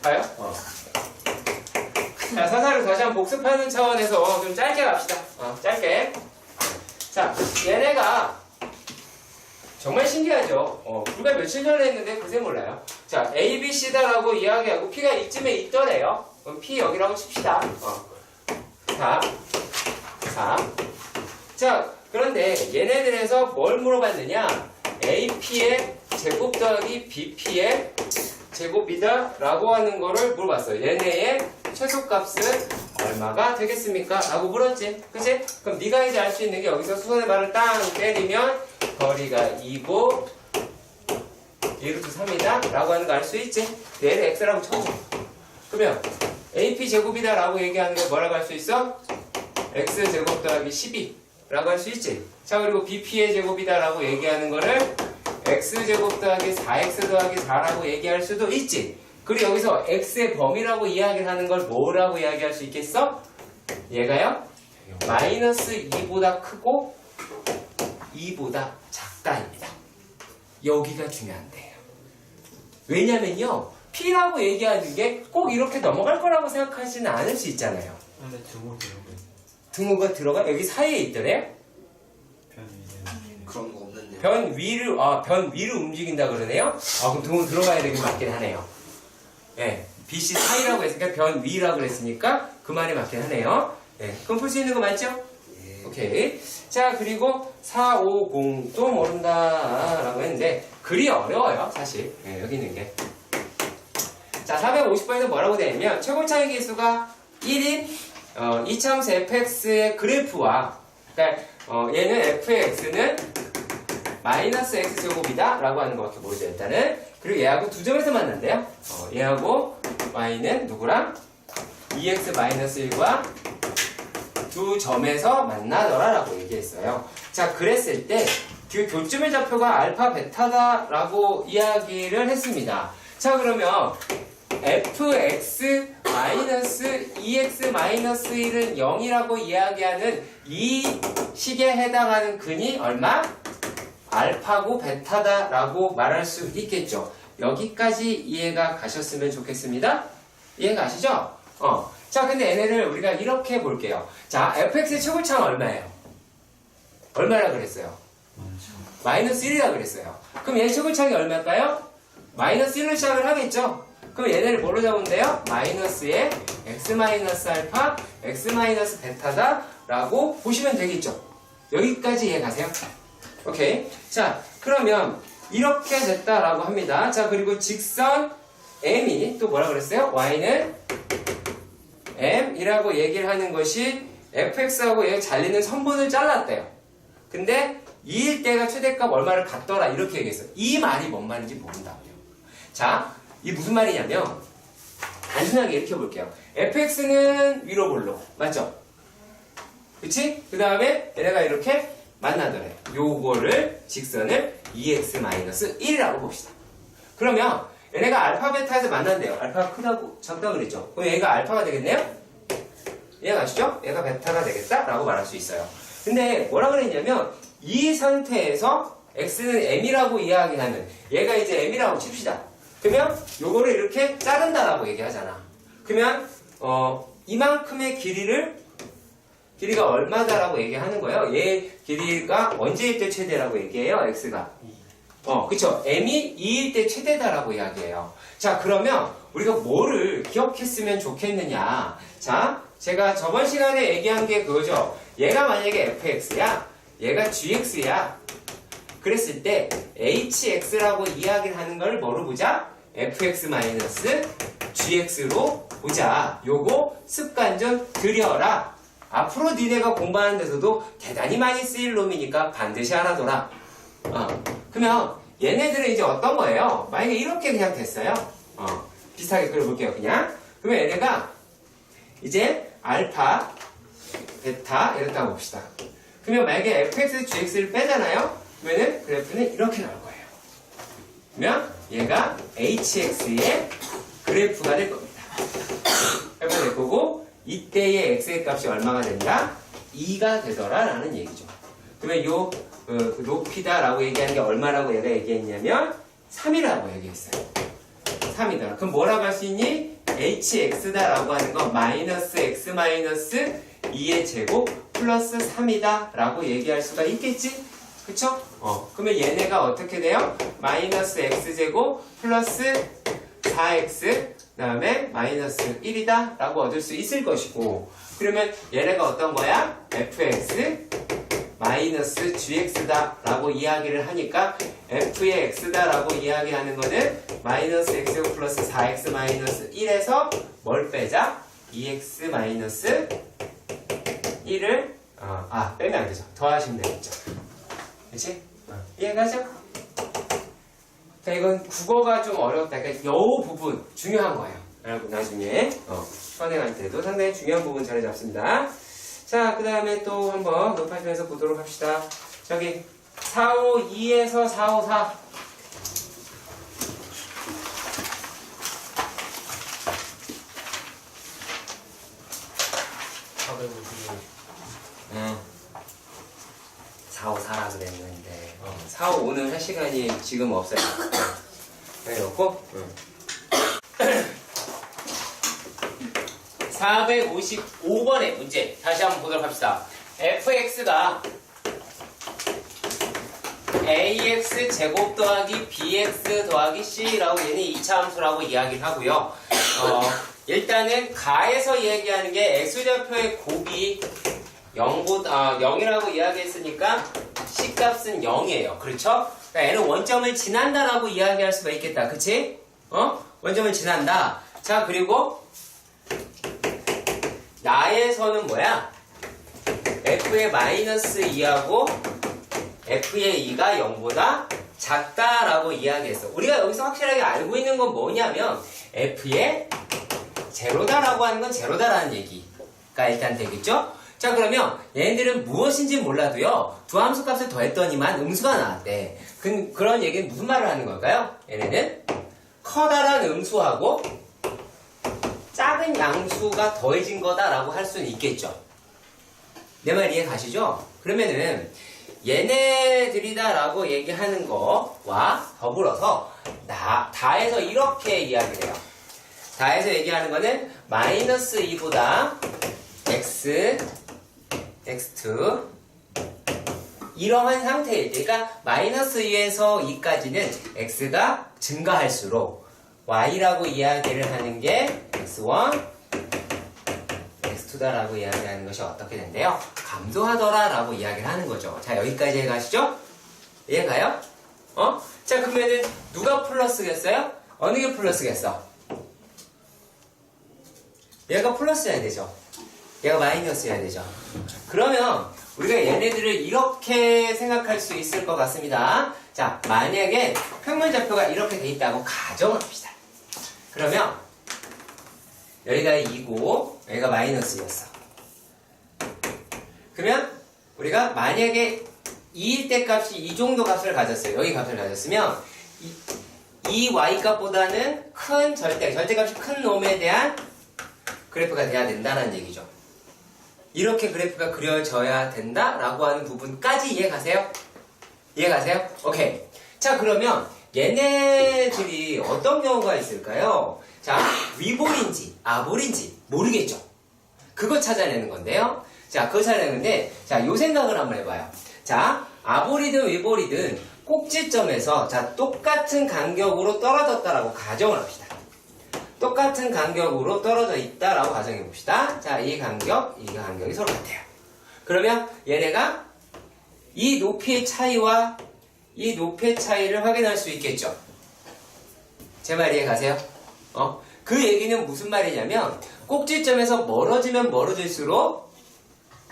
가요? 자, 사사를 다시 한번 복습하는 차원에서 좀 짧게 갑시다. 짧게. 자, 얘네가 정말 신기하죠? 불과 며칠 전에 했는데 그새 몰라요. 자, A, B, C다라고 이야기하고 P가 이쯤에 있더래요. 그럼 P 여기라고 칩시다. 4. 자, 그런데 얘네들에서 뭘 물어봤느냐? AP의 제곱 더하기 BP의 제곱이다 라고 하는 거를 물어봤어요. 얘네의 최소값은 얼마가 되겠습니까? 라고 물었지. 그치? 그럼 네가 이제 알 수 있는 게 여기서 수선의 발을 땅 때리면 거리가 2고 1루트 3이다 라고 하는 거 알 수 있지? 얘를 x라고 쳐줘. 그러면 AP 제곱이다 라고 얘기하는 거 뭐라고 할 수 있어? x 제곱 더하기 12 라고 할 수 있지. 자, 그리고 BP의 제곱이다 라고 얘기하는 거를 x제곱 더하기 4x 더하기 4라고 얘기할 수도 있지. 그리고 여기서 x의 범위라고 이야기를 하는 걸 뭐라고 이야기할 수 있겠어? 얘가요? 마이너스 2보다 크고 2보다 작다입니다. 여기가 중요한데요. 왜냐면요, P라고 얘기하는 게 꼭 이렇게 넘어갈 거라고 생각하지는 않을 수 있잖아요. 근데 등호가 들어가? 여기 사이에 있더래요? 그런 거 없는데. 변 위를 움직인다 그러네요? 그럼 등호 들어가야 되긴 맞긴 하네요. 예. BC 사이라고 했으니까 변 위라고 그랬으니까 그 말이 맞긴 하네요. 예. 그럼 풀 수 있는 거 맞죠? 예. 오케이. 자, 그리고 450도 모른다 라고 했는데 그리 어려워요, 사실. 예, 여기 있는 게. 자, 450번에는 뭐라고 되냐면 최고차이 계수가 1인 이차함수 fx의 그래프와, 그러니까 얘는 f의 x는 마이너스 x제곱이다 라고 하는 것밖에 모르죠, 일단은. 그리고 얘하고 두 점에서 만난대요. 얘하고 y는 누구랑? 2x 마이너스 1과 두 점에서 만나더라 라고 얘기했어요. 자, 그랬을 때 그 교점의 좌표가 알파 베타다 라고 이야기를 했습니다. 자, 그러면 fx 마이너스 2x 마이너스 1은 0이라고 이야기하는 이 식에 해당하는 근이 얼마? 알파고 베타다 라고 말할 수 있겠죠. 여기까지 이해가 가셨으면 좋겠습니다. 이해 가시죠? 자, 근데 얘네를 우리가 이렇게 볼게요. 자, fx의 최고차는 얼마예요? 얼마라 그랬어요? 마이너스 1이라 그랬어요. 그럼 얘 최고차이 얼마일까요? 마이너스 1로 시작을 하겠죠? 그럼 얘네를 뭐로 잡으면 돼요? 마이너스에 x 마이너스 알파, x 마이너스 베타다 라고 보시면 되겠죠? 여기까지 이해 가세요? 오케이. 자, 그러면 이렇게 됐다라고 합니다. 자, 그리고 직선 m이 또 뭐라 그랬어요? y는 m이라고 얘기를 하는 것이 fx하고 얘 잘리는 선분을 잘랐대요. 근데 2일 때가 최대값 얼마를 갖더라 이렇게 얘기했어요. 이 말이 뭔 말인지 모른다고요. 자, 이 무슨 말이냐면 단순하게 이렇게 볼게요. fx는 위로 볼로 맞죠? 그치? 그 다음에 얘네가 이렇게 만나더래. 요거를 직선을 2x-1이라고 봅시다. 그러면 얘네가 알파 베타에서 만난대요. 알파가 크다고 작다고 그랬죠. 그럼 얘가 알파가 되겠네요? 이해가시죠? 얘가 베타가 되겠다 라고 말할 수 있어요. 근데 뭐라 그랬냐면 이 상태에서 x는 m이라고 이야기하는 얘가 이제 m이라고 칩시다. 그러면 요거를 이렇게 자른다라고 얘기하잖아. 그러면 이만큼의 길이가 얼마다라고 얘기하는 거예요. 얘 길이가 언제일 때 최대라고 얘기해요? x가. 그쵸. m이 2일 때 최대다라고 이야기해요. 자, 그러면 우리가 뭐를 기억했으면 좋겠느냐. 자, 제가 저번 시간에 얘기한 게 그거죠. 얘가 만약에 fx야. 얘가 gx야. 그랬을 때 hx라고 이야기를 하는 걸 뭐로 보자? fx-gx로 보자. 요거 습관 좀 들여라. 앞으로 니네가 공부하는 데서도 대단히 많이 쓰일 놈이니까 반드시 알아둬라. 그러면 얘네들은 이제 어떤 거예요? 만약에 이렇게 그냥 됐어요. 비슷하게 그려볼게요, 그냥. 그러면 얘네가 이제 알파, 베타 이렇다고 봅시다. 그러면 만약에 fx, gx를 빼잖아요? 그러면은 그래프는 이렇게 나올 거예요. 그러면 얘가 hx의 그래프가 될 겁니다. 그래프가 될 거고 이때의 x의 값이 얼마가 된다? 2가 되더라 라는 얘기죠. 그러면 요 높이다 라고 얘기하는 게 얼마라고 얘가 얘기했냐면 3이라고 얘기했어요. 3이다. 그럼 뭐라고 할 수 있니? hx다 라고 하는 건 마이너스 x 마이너스 2의 제곱 플러스 3이다 라고 얘기할 수가 있겠지? 그쵸? 그러면 얘네가 어떻게 돼요? 마이너스 x제곱 플러스 4x 그 다음에 마이너스 1이다 라고 얻을 수 있을 것이고, 그러면 얘네가 어떤 거야? fx 마이너스 gx다 라고 이야기를 하니까 f의 x다 라고 이야기하는 거는 마이너스 x제곱 플러스 4x 마이너스 1에서 뭘 빼자? 2x 마이너스 1을 빼면 안 되죠. 더하시면 되겠죠. 그치? 이해가죠? 자, 이건 국어가 좀 어렵다. 그러니까 요 부분 중요한 거예요. 여러분 나중에 선행할 때도 상당히 중요한 부분 자리 잡습니다. 자, 그 다음에 또 한번 높아지면서 보도록 합시다. 저기 452에서 454. 응. 454라 그랬는데 455는 할 시간이 지금 없어요. 그래놓고 455번의 문제 다시 한번 보도록 합시다. fx가 ax 제곱 더하기 bx 더하기 c라고 얘는 2차 함수라고 이야기를 하고요. 일단은 가에서 얘기하는 게 x좌표의 곱이 0이라고 이야기했으니까 c값은 0이에요. 그렇죠? 그러니까 얘는 원점을 지난다라고 이야기할 수가 있겠다. 그치? 원점을 지난다. 자, 그리고 나에서는 뭐야? f의 마이너스 2하고 f의 2가 0보다 작다라고 이야기했어. 우리가 여기서 확실하게 알고 있는 건 뭐냐면 f의 제로다라고 하는 건 제로다라는 얘기가 일단 되겠죠? 자, 그러면 얘네들은 무엇인지 몰라도요, 두 함수 값을 더했더니만 음수가 나왔대. 그런 얘기는 무슨 말을 하는 걸까요? 얘네는 커다란 음수하고 작은 양수가 더해진 거다라고 할 수는 있겠죠. 내 말 이해 가시죠? 그러면은 얘네들이다라고 얘기하는 거와 더불어서 다해서 이렇게 이야기를 해요. 다해서 얘기하는 거는 마이너스 2보다 x2 이러한 상태일 때, 그러니까 마이너스 2에서 2까지는 x가 증가할수록 y라고 이야기를 하는 게 x1, x2다라고 이야기하는 것이 어떻게 된대요? 감소하더라라고 이야기를 하는 거죠. 자, 여기까지 해가시죠? 이해가요? 자, 그러면은 누가 플러스겠어요? 어느 게 플러스겠어? 얘가 플러스여야 되죠. 얘가 마이너스여야 되죠. 그러면 우리가 얘네들을 이렇게 생각할 수 있을 것 같습니다. 자, 만약에 평면좌표가 이렇게 돼 있다고 가정합시다. 그러면 여기가 2고 여기가 마이너스였어. 그러면 우리가 만약에 2일 때 값이 이 정도 값을 가졌어요. 여기 값을 가졌으면 이 y값보다는 큰 절대값이 큰 놈에 대한 그래프가 돼야 된다는 얘기죠. 이렇게 그래프가 그려져야 된다라고 하는 부분까지 이해가세요? 이해가세요? 오케이. 자, 그러면 얘네들이 어떤 경우가 있을까요? 자, 위볼인지 아볼인지 모르겠죠? 그거 찾아내는 건데요. 자, 그거 찾아내는데, 자, 요 생각을 한번 해봐요. 자, 아볼이든 위볼이든 꼭지점에서 자, 똑같은 간격으로 떨어졌다라고 가정을 합시다. 똑같은 간격으로 떨어져 있다라고 가정해 봅시다. 자, 이 간격이 서로 같아요. 그러면 얘네가 이 높이의 차이와 이 높이의 차이를 확인할 수 있겠죠. 제 말 이해 가세요? 그 얘기는 무슨 말이냐면 꼭지점에서 멀어지면 멀어질수록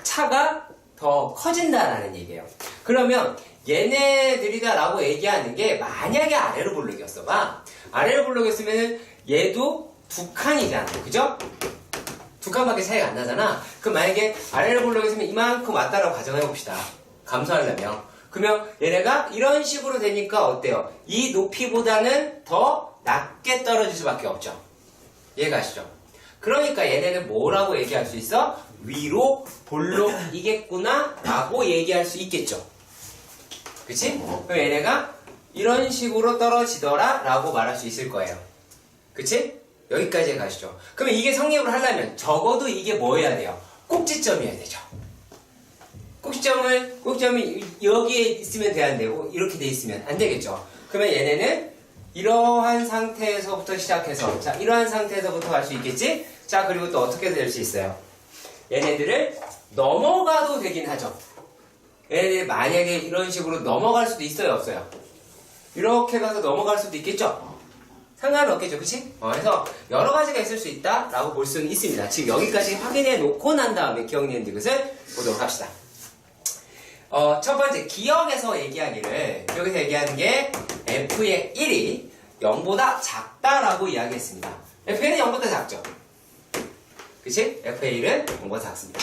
차가 더 커진다라는 얘기예요. 그러면 얘네들이다라고 얘기하는 게 만약에 아래로 볼록이었어 봐. 아래로 볼록이었으면은 얘도 두 칸이잖아. 그죠? 두 칸밖에 차이가 안 나잖아. 그럼 만약에 아래로 볼록이었으면 이만큼 왔다라고 가정해 봅시다. 감소하려면. 그러면 얘네가 이런 식으로 되니까 어때요? 이 높이보다는 더 낮게 떨어질 수밖에 없죠. 이해가시죠? 그러니까 얘네는 뭐라고 얘기할 수 있어? 위로 볼록이겠구나 라고 얘기할 수 있겠죠. 그치? 그럼 얘네가 이런 식으로 떨어지더라 라고 말할 수 있을 거예요. 그치? 여기까지 가시죠. 그러면 이게 성립을 하려면 적어도 이게 뭐여야 돼요? 꼭지점이어야 되죠. 꼭지점이 여기에 있으면 돼야 안 되고 이렇게 돼 있으면 안 되겠죠. 그러면 얘네는 이러한 상태에서부터 시작해서 자 이러한 상태에서부터 갈 수 있겠지? 자 그리고 또 어떻게 될 수 있어요? 얘네들을 넘어가도 되긴 하죠. 얘네들이 만약에 이런 식으로 넘어갈 수도 있어요, 없어요? 이렇게 가서 넘어갈 수도 있겠죠? 상관은 없겠죠, 그치? 그래서 여러 가지가 있을 수 있다라고 볼 수는 있습니다. 지금 여기까지 확인해 놓고 난 다음에 기억 니은 디귿을 보도록 합시다. 첫 번째, 기억에서 얘기하기를, 여기서 얘기하는 게 f의 1이 0보다 작다라고 이야기했습니다. f는 0보다 작죠? 그치? f의 1은 0보다 작습니다.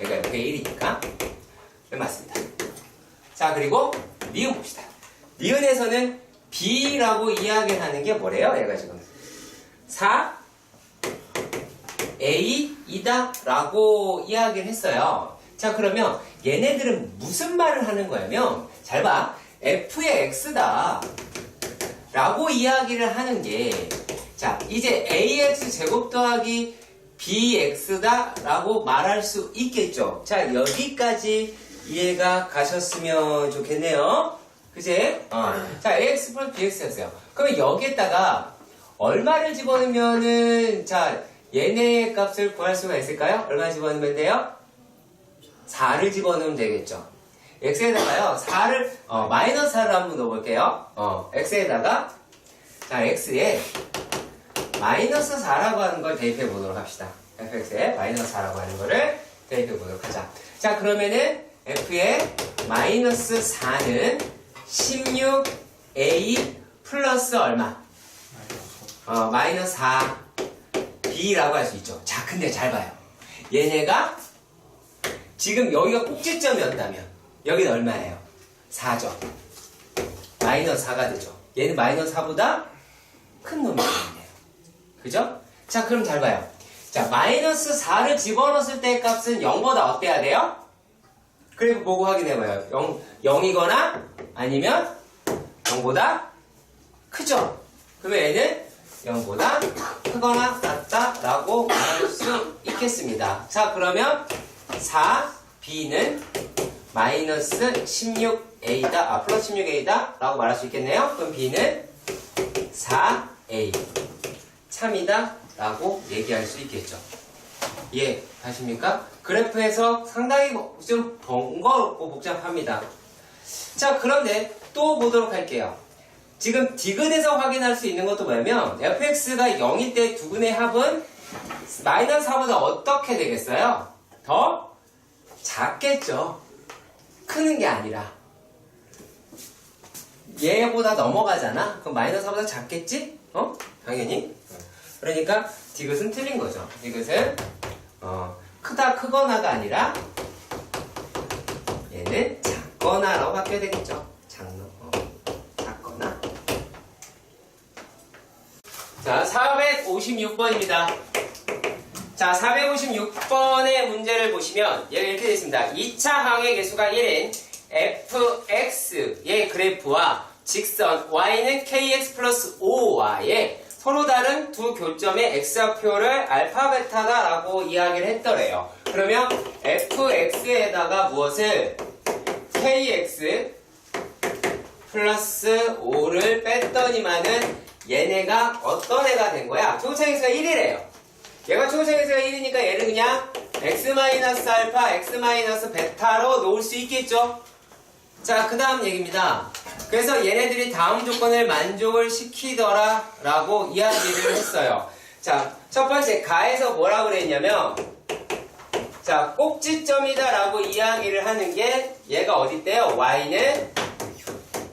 여기가 f의 1이니까. 네, 맞습니다. 자, 그리고 니은 봅시다. 니은에서는 b라고 이야기를 하는 게 뭐래요? 얘가 지금 4a이다 라고 이야기를 했어요. 자, 그러면 얘네들은 무슨 말을 하는 거냐면 잘 봐. f의 x다 라고 이야기를 하는 게 자, 이제 ax 제곱 더하기 bx다 라고 말할 수 있겠죠. 자, 여기까지 이해가 가셨으면 좋겠네요. 그치? 자, ax 플러스 bx였어요. 그러면 여기에다가 얼마를 집어넣으면은 자, 얘네의 값을 구할 수가 있을까요? 얼마 집어넣으면 돼요? 4를 집어넣으면 되겠죠. x에다가요, 4를, 마이너스 4를 한번 넣어볼게요. x에다가, 자, x에 마이너스 4라고 하는 걸 대입해 보도록 합시다. fx에 마이너스 4라고 하는 거를 대입해 보도록 하자. 자, 그러면은 f의 마이너스 4는 16a 플러스 얼마? 마이너스 4b라고 할 수 있죠. 자, 근데 잘 봐요. 얘네가 지금 여기가 꼭지점이었다면 여기는 얼마예요? 4죠. 마이너스 4가 되죠. 얘는 마이너스 4보다 큰 놈이 되겠네요. 그죠? 자, 그럼 잘 봐요. 자, 마이너스 4를 집어넣었을 때의 값은 0보다 어때야 돼요? 그래프 보고 확인해봐요. 0이거나 아니면 0보다 크죠? 그러면 얘는 0보다 크거나 같다라고 말할 수 있겠습니다. 자, 그러면 4b는 마이너스 16a다, 플러스 16a다 라고 말할 수 있겠네요. 그럼 b는 4a 참이다 라고 얘기할 수 있겠죠. 예, 가십니까? 그래프에서 상당히 좀 번거롭고 복잡합니다. 자, 그런데 또 보도록 할게요. 지금 디귿에서 확인할 수 있는 것도 뭐냐면 fx가 0일 때 두 근의 합은 마이너스 4보다 어떻게 되겠어요? 더 작겠죠. 크는 게 아니라 얘보다 넘어가잖아. 그럼 마이너스 4보다 작겠지? 당연히. 그러니까 디귿은 틀린 거죠. 디귿은 크다 크거나가 아니라 얘는 작거나라고 바뀌어야 되겠죠. 작거나. 자, 456번입니다. 자, 456번의 문제를 보시면 얘가 이렇게 되어 있습니다. 2차 항의 개수가 1인 fx의 그래프와 직선 y는 kx 플러스 5y의 서로 다른 두 교점의 x좌표를 알파 베타다 라고 이야기를 했더래요. 그러면 fx에다가 무엇을 kx 플러스 5를 뺐더니만은 얘네가 어떤 애가 된 거야? 초고차계수가 1이래요. 얘가 초고차계수가 1이니까 얘를 그냥 x-알파, x-베타로 놓을 수 있겠죠? 자, 그 다음 얘기입니다. 그래서 얘네들이 다음 조건을 만족을 시키더라 라고 이야기를 했어요. 자, 첫 번째 가에서 뭐라고 그랬냐면 자, 꼭지점이다 라고 이야기를 하는 게 얘가 어딨대요? y는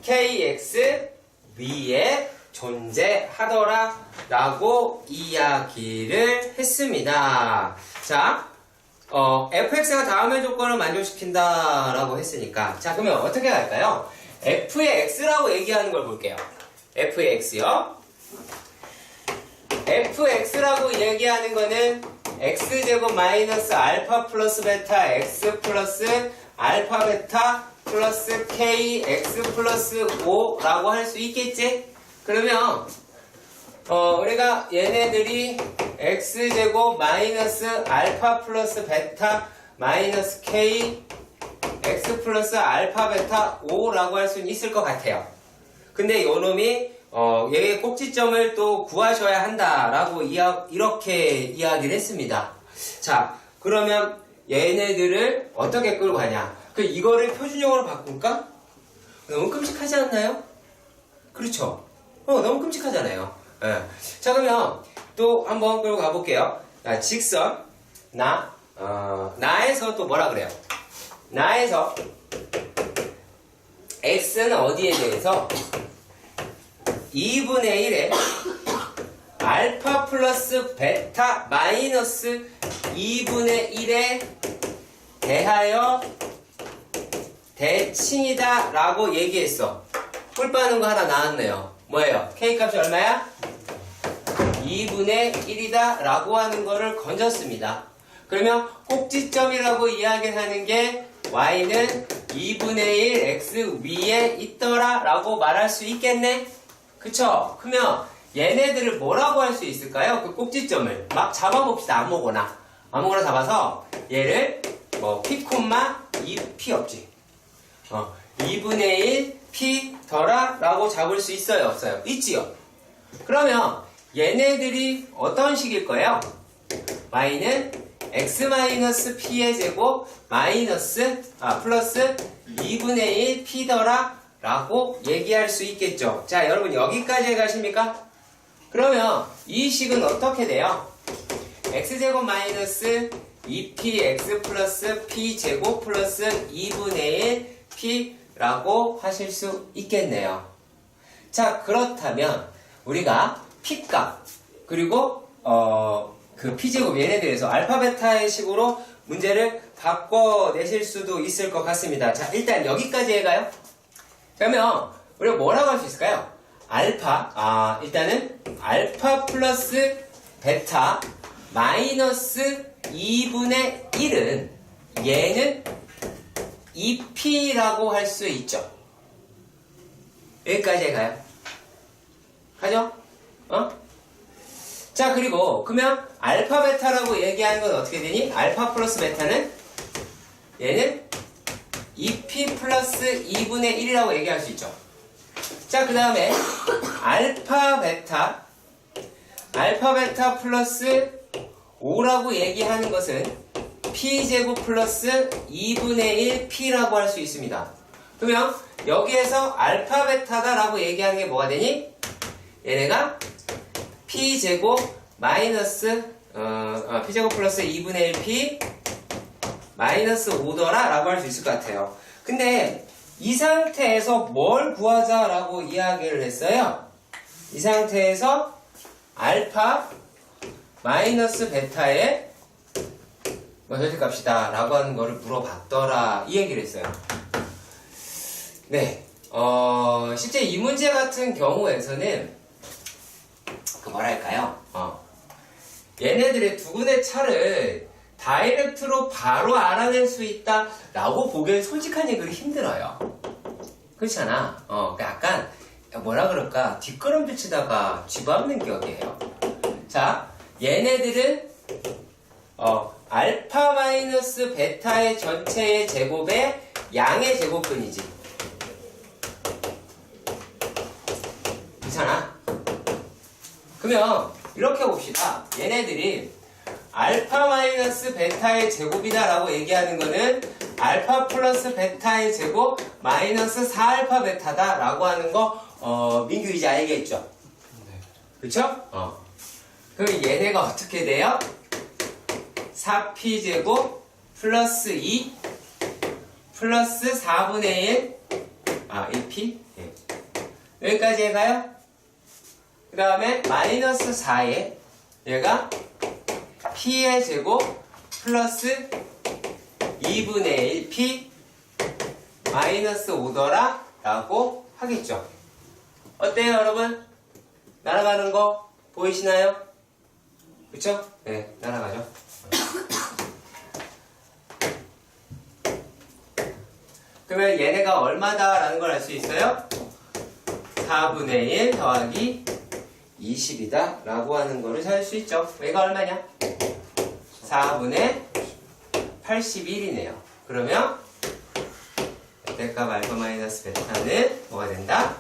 kx 위에 존재하더라 라고 이야기를 했습니다. 자, fx가 다음의 조건을 만족시킨다 라고 했으니까 자, 그러면 어떻게 할까요? f의 x라고 얘기하는 걸 볼게요. f의 x요. fx라고 얘기하는 거는 x제곱 마이너스 알파 플러스 베타 x 플러스 알파 베타 플러스 k x 플러스 5라고 할 수 있겠지? 그러면 우리가 얘네들이 x제곱 마이너스 알파 플러스 베타 마이너스 k x 플러스 알파 베타 5라고 할 수는 있을 것 같아요. 근데 요놈이 얘의 꼭지점을 또 구하셔야 한다라고 이렇게 이야기를 했습니다. 자, 그러면 얘네들을 어떻게 끌고 가냐? 이거를 표준형으로 바꿀까? 너무 끔찍하지 않나요? 그렇죠? 너무 끔찍하잖아요. 예. 자, 그러면 또 한번 끌고 가볼게요. 자, 직선 나에서 또 뭐라 그래요? 나에서 x는 어디에 대해서 2분의 1에 알파 플러스 베타 마이너스 2분의 1에 대하여 대칭이다 라고 얘기했어. 뿔 빠는 거 하나 나왔네요. 뭐예요? K값이 얼마야? 2분의 1이다 라고 하는 거를 건졌습니다. 그러면 꼭지점이라고 이야기하는 게 Y는 2분의 1 X 위에 있더라 라고 말할 수 있겠네? 그쵸? 그러면 얘네들을 뭐라고 할 수 있을까요? 그 꼭지점을 막 잡아봅시다. 아무거나 잡아서 얘를 뭐 P, 2P 없지? 2분의 1 P 더라 라고 잡을 수 있어요? 없어요? 있지요? 그러면 얘네들이 어떤 식일 거예요? Y는 x-p의 제곱 플러스 2분의 1 P더라 라고 얘기할 수 있겠죠. 자, 여러분 여기까지 가십니까? 그러면 이 식은 어떻게 돼요? x제곱 마이너스 2px 플러스 p제곱 플러스 2분의 1 p라고 하실 수 있겠네요. 자, 그렇다면 우리가 p값 그리고 그 p제곱 얘네들에서 알파 베타의 식으로 문제를 바꿔내실 수도 있을 것 같습니다. 자, 일단 여기까지 해가요. 그러면 우리가 뭐라고 할 수 있을까요? 일단은 알파 플러스 베타 마이너스 2분의 1은 얘는 2p라고 할 수 있죠. 여기까지 해가요. 가죠? 자, 그리고 그러면 알파 베타라고 얘기하는 건 어떻게 되니? 알파 플러스 베타는 얘는 2p 플러스 2분의 1이라고 얘기할 수 있죠. 자, 그 다음에 알파 베타 플러스 5라고 얘기하는 것은 p제곱 플러스 2분의 1 p라고 할 수 있습니다. 그러면 여기에서 알파 베타다라고 얘기하는 게 뭐가 되니? 얘네가 p제곱 마이너스 p제곱 플러스 2분의 1 p 마이너스 5더라 라고 할 수 있을 것 같아요. 근데 이 상태에서 뭘 구하자라고 이야기를 했어요? 이 상태에서 알파 마이너스 베타의 절대값이다 라고 하는 거를 물어봤더라 이 얘기를 했어요. 네, 실제 이 문제 같은 경우에서는 얘네들의 두근의 차를 다이렉트로 바로 알아낼 수 있다 라고 보기엔 솔직한 얘기를 힘들어요. 그렇잖아. 약간 뒷걸음질 치다가 쥐밟는 격이에요. 자, 얘네들은 알파 마이너스 베타의 전체의 제곱의 양의 제곱근이지. 괜찮아? 그러면 이렇게 봅시다. 얘네들이 알파 마이너스 베타의 제곱이다 라고 얘기하는 거는 알파 플러스 베타의 제곱 마이너스 4알파 베타다 라고 하는 거 민규 이제 알겠죠? 네. 그쵸? 그럼 얘네가 어떻게 돼요? 4p 제곱 플러스 2 플러스 4분의 1 1p 네. 여기까지 해가요? 그 다음에 마이너스 4에 얘가 p의 제곱 플러스 2분의 1p 마이너스 5더라 라고 하겠죠. 어때요, 여러분? 날아가는 거 보이시나요? 그쵸? 네, 날아가죠. 그러면 얘네가 얼마다 라는 걸 알 수 있어요? 4분의 1 더하기 20이다 라고 하는 거를 찾을 수 있죠. 얘가 얼마냐? 4분의 81이네요. 그러면 베타값 알파 마이너스 베타는 뭐가 된다?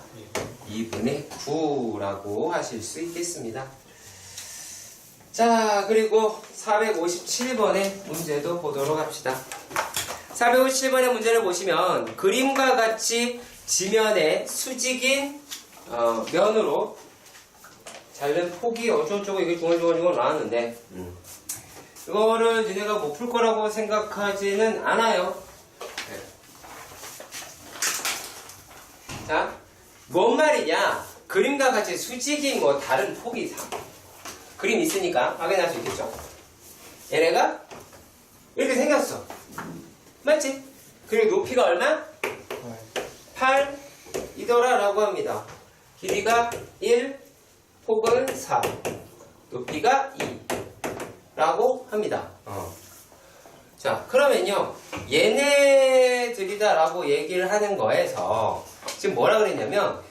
2분의 9라고 하실 수 있겠습니다. 자, 그리고 457번의 문제도 보도록 합시다. 457번의 문제를 보시면 그림과 같이 지면에 수직인 면으로 자른 폭이 어쩌고저쩌고 이게 중얼중얼 나왔는데 이거를 니네가 못 풀 거라고 생각하지는 않아요. 네. 자, 뭔 말이냐? 그림과 같이 수직인 뭐 다른 폭이 그림 있으니까 확인할 수 있겠죠. 얘네가 이렇게 생겼어. 맞지? 그리고 높이가 얼마? 8이더라 라고 합니다. 길이가 1, 폭은 4, 높이가 2 라고 합니다. 자, 그러면요, 얘네들이다 라고 얘기를 하는 거에서 지금 뭐라 그랬냐면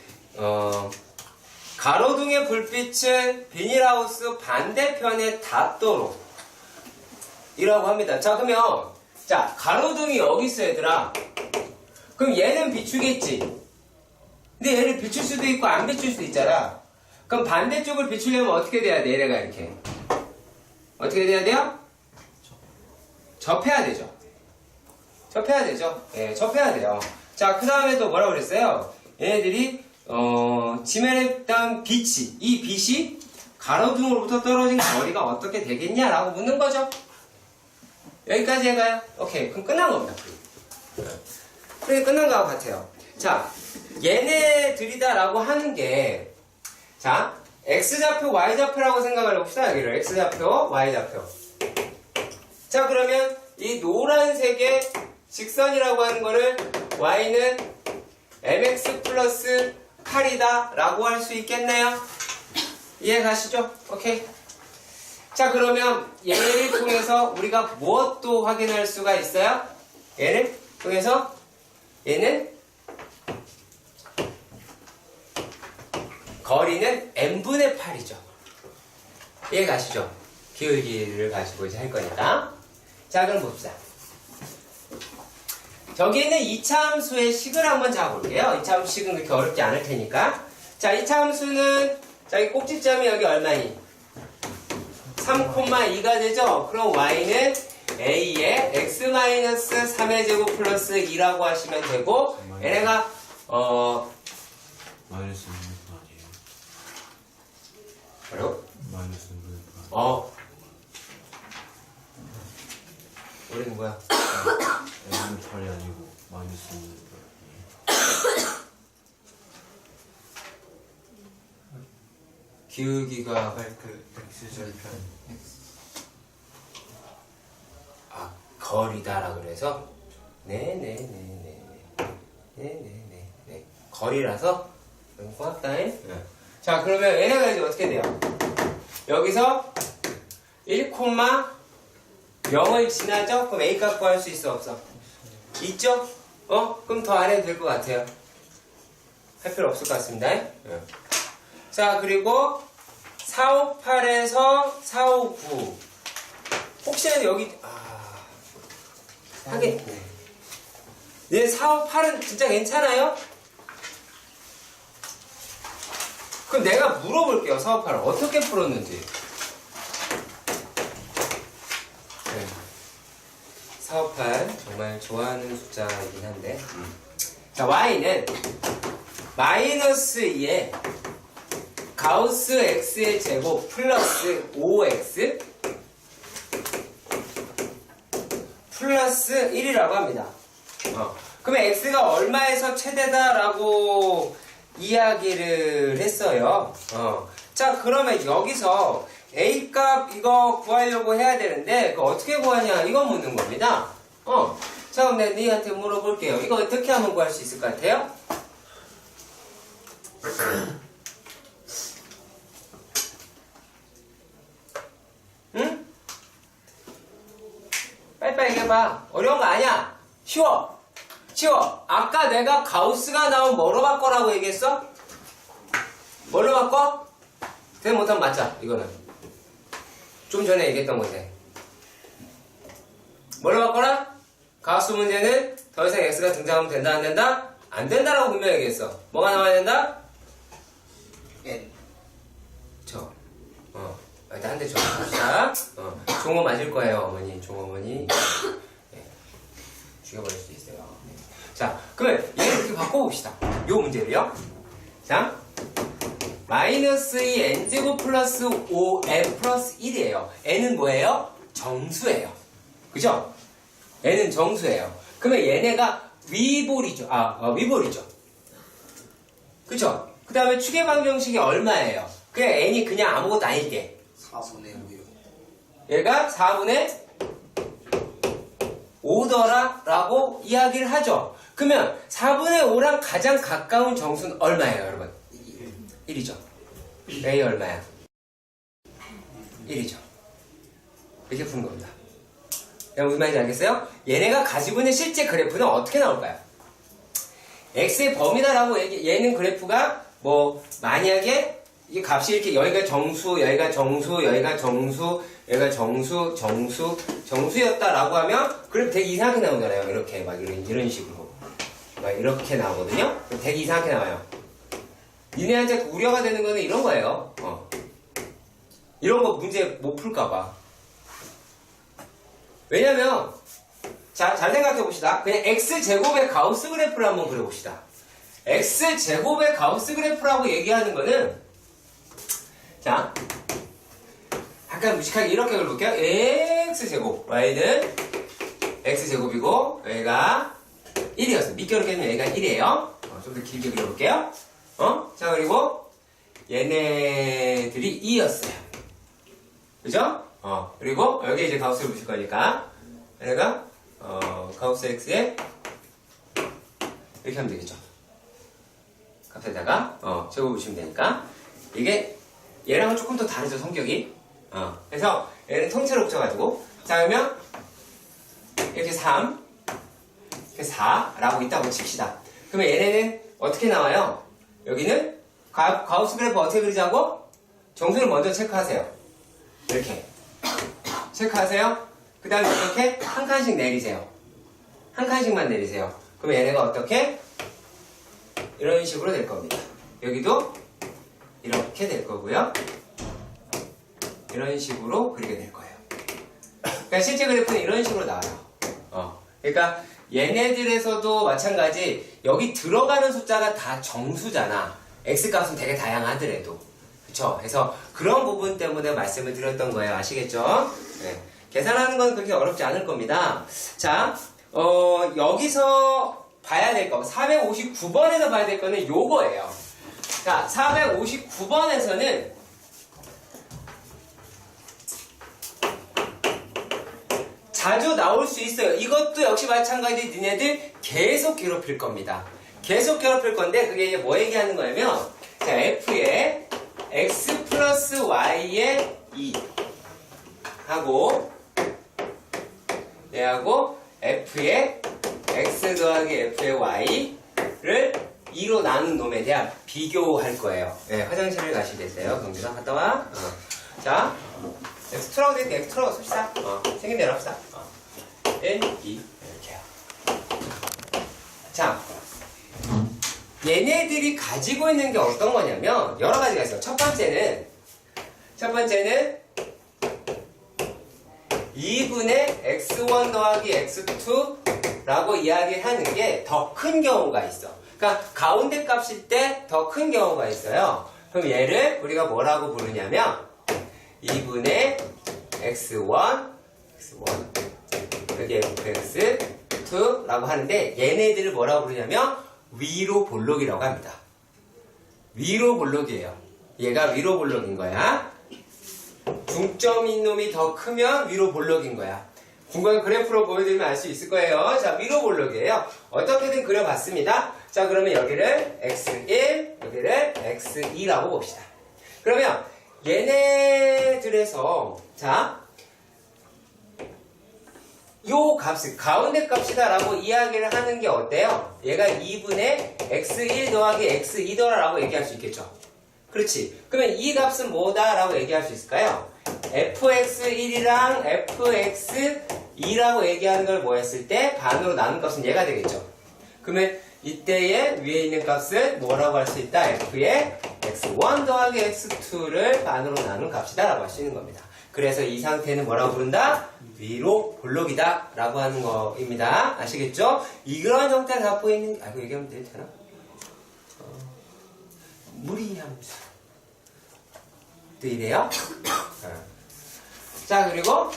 가로등의 불빛은 비닐하우스 반대편에 닿도록 이라고 합니다. 자, 그러면 자, 가로등이 여기 있어 얘들아. 그럼 얘는 비추겠지. 근데 얘를 비출 수도 있고 안 비출 수도 있잖아. 그럼 반대쪽을 비추려면 어떻게 돼야 돼? 얘가 이렇게 어떻게 돼야 돼요? 접해야 되죠. 접해야 되죠. 예, 접해야 돼요. 자, 그 다음에 또 뭐라고 그랬어요? 얘네들이 지면에 닿은 빛이, 이 빛이 가로등으로부터 떨어진 거리가 어떻게 되겠냐라고 묻는 거죠. 여기까지 해가요? 오케이, 그럼 끝난 겁니다. 그게 끝난 거하고 같아요. 자, 얘네들이다라고 하는 게, 자, X좌표, Y좌표라고 생각을 해봅시다. 여기를 X좌표, Y좌표. 자, 그러면 이 노란색의 직선이라고 하는 거를 Y는 mx 플러스 8이다 라고 할 수 있겠네요. 이해 가시죠? 오케이. 자, 그러면 얘를 통해서 우리가 무엇도 확인할 수가 있어요? 얘를 통해서 얘는 거리는 n분의 8이죠. 이해 가시죠? 기울기를 가지고 이제 할 거니까. 자, 그럼 봅시다. 저기 있는 2차 함수의 식을 한번 잡아볼게요. 2차 함수 식은 그렇게 어렵지 않을 테니까. 자, 2차 함수는 자, 이 꼭지점이 여기 얼마니? 3,2가 되죠? 그럼 y는 a의 x-3의 제곱 플러스 2라고 하시면 되고 얘네가 마이너스 6분 아니에요? 뭐라고? 마이너스 6분 우리는 뭐야? M은 8이 아니고 마이너스 6분 아니에요? 기울기가 그 X절편 거리다라 그래서 네네네네 거리라서 고맙다잉. 자, 그러면 얘네가 이제 어떻게 돼요? 여기서 1,0을 지나죠? 그럼 A 값 구할 수 있어 없어? 있죠? 그럼 더 안 해도 될 것 같아요. 할 필요 없을 것 같습니다. 자, 그리고 458에서 459 혹시나 여기 하긴 네, 458은 진짜 괜찮아요? 그럼 내가 물어볼게요. 458을 어떻게 풀었는지. 458 정말 좋아하는 숫자이긴 한데 자, y는 마이너스 2에 가우스 x의 제곱 플러스 5x 플러스 1이라고 합니다. 그러면 x가 얼마에서 최대다라고 이야기를 했어요. 자, 그러면 여기서 a 값 이거 구하려고 해야 되는데 그거 어떻게 구하냐 이거 묻는 겁니다. 자, 그럼 내가 니한테 물어볼게요. 이거 어떻게 하면 구할 수 있을 것 같아요? 응? 빨리빨리 얘기해봐. 어려운 거 아니야. 쉬워. 쉬워. 아까 내가 가우스가 나온 뭐로 바꿔라고 얘기했어? 뭘로 바꿔? 대답 못하면 맞자, 이거는. 좀 전에 얘기했던 건데. 뭘로 바꿔라? 가우스 문제는 더 이상 x가 등장하면 된다, 안 된다? 안 된다라고 분명히 얘기했어. 뭐가 나와야 된다? N. 일단 한 대 줘. 봅시다. 종어 맞을 거예요, 어머니. 종어머니. 네. 죽여버릴 수도 있어요. 네. 자, 그러면 얘를 이렇게 바꿔봅시다. 요 문제를요. 자, 마이너스 2 n제곱 플러스 5n 플러스 1이에요. n은 뭐예요? 정수예요. 그죠? n은 정수예요. 그러면 얘네가 위볼이죠. 위볼이죠. 그죠? 그 다음에 추계 방정식이 얼마예요? 그냥 n이 그냥 아무것도 아닐게. 4분의 5요. 얘가 4분의 5더라 라고 이야기를 하죠. 그러면 4분의 5랑 가장 가까운 정수는 얼마예요, 여러분? 1이죠. A 얼마야? 1이죠. 이렇게 푸는 겁니다. 무슨 말인지 알겠어요? 얘네가 가지고 있는 실제 그래프는 어떻게 나올까요? x의 범위다라고 얘는 그래프가 뭐 만약에 이 값이 이렇게 여기가 정수, 여기가 정수, 여기가 정수, 여기가 정수, 정수, 정수였다라고 하면 그래프 되게 이상하게 나오잖아요. 이렇게 막 이런 식으로 막 이렇게 나오거든요. 되게 이상하게 나와요. 니네한테 우려가 되는 거는 이런 거예요. 이런 거 문제 못 풀까봐. 왜냐면 자, 잘 생각해 봅시다. 그냥 x제곱의 가우스 그래프를 한번 그려봅시다. x제곱의 가우스 그래프라고 얘기하는 거는 자, 약간 무식하게 이렇게 그려볼게요. x제곱, y는 x제곱이고 여기가 1이었어요. 밑겨로 깨면 여기가 1이에요. 좀 더 길게 그려볼게요. 자, 그리고 얘네들이 2였어요. 그죠? 그리고 여기 이제 가우스를 붙일 거니까 얘가 가우스 x에 이렇게 하면 되겠죠. 값에다가 제곱 붙이면 되니까 이게 얘랑은 조금 더 다르죠, 성격이. 그래서 얘는 통째로 붙여가지고 자, 그러면 이렇게 3 이렇게 4라고 있다고 칩시다. 그러면 얘네는 어떻게 나와요? 여기는 가우스 그래프 어떻게 그리자고? 정수를 먼저 체크하세요. 이렇게 체크하세요. 그 다음에 이렇게 한 칸씩 내리세요. 한 칸씩만 내리세요. 그럼 얘네가 어떻게? 이런 식으로 될 겁니다. 여기도 이렇게 될 거고요. 이런 식으로 그리게 될 거예요. 그러니까 실제 그래프는 이런 식으로 나와요. 그러니까 얘네들에서도 마찬가지 여기 들어가는 숫자가 다 정수잖아. x값은 되게 다양하더라도. 그쵸? 그래서 그런 부분 때문에 말씀을 드렸던 거예요. 아시겠죠? 네. 계산하는 건 그렇게 어렵지 않을 겁니다. 자, 여기서 봐야 될 거, 459번에서 봐야 될 거는 요거예요. 자, 459번에서는 자주 나올 수 있어요. 이것도 역시 마찬가지 니네들 계속 괴롭힐 겁니다. 계속 괴롭힐 건데 그게 이제 뭐 얘기하는 거냐면 자, f의 x 플러스 y의 2 하고 얘하고 f의 x 더하기 f의 y를 2로 나눈 놈에 대한 비교할 거예요. 네, 화장실을 가시면 되세요. 경주사 갔다 와. 자, 엑스트라고 되니까 엑스트라고 씁시다. 생긴 대로 합시다. 1, 2 이렇게요. 자, 얘네들이 가지고 있는 게 어떤 거냐면 여러 가지가 있어요. 첫 번째는 2분의 x1 더하기 x2라고 이야기하는 게 더 큰 경우가 있어. 그러니까 가운데 값일 때 더 큰 경우가 있어요. 그럼 얘를 우리가 뭐라고 부르냐면 2분의 x1 여기 fx2라고 하는데 얘네들을 뭐라고 부르냐면 위로 볼록이라고 합니다. 위로 볼록이에요. 얘가 위로 볼록인 거야. 중점인 놈이 더 크면 위로 볼록인 거야. 중간 그래프로 보여드리면 알 수 있을 거예요. 자, 위로 볼록이에요. 어떻게든 그려봤습니다. 자, 그러면 여기를 x1, 여기를 x2라고 봅시다. 그러면 얘네들에서 자, 요 값을 가운데 값이다라고 이야기를 하는 게 어때요? 얘가 2분의 x1 더하기 x2더라고 얘기할 수 있겠죠. 그렇지. 그러면 이 값은 뭐다라고 얘기할 수 있을까요? fx1이랑 fx2라고 얘기하는 걸 뭐 했을 때 반으로 나눈 값은 얘가 되겠죠. 그러면 이때에 위에 있는 값은 뭐라고 할 수 있다? f의 x1 더하기 x2를 반으로 나눈 값이다 라고 할 수 있는 겁니다. 그래서 이 상태는 뭐라고 부른다? 위로 볼록이다 라고 하는 거입니다. 아시겠죠? 이런 형태를 갖고 있는, 이거 얘기하면 되나? 무리함수. 또 이래요? 자, 그리고,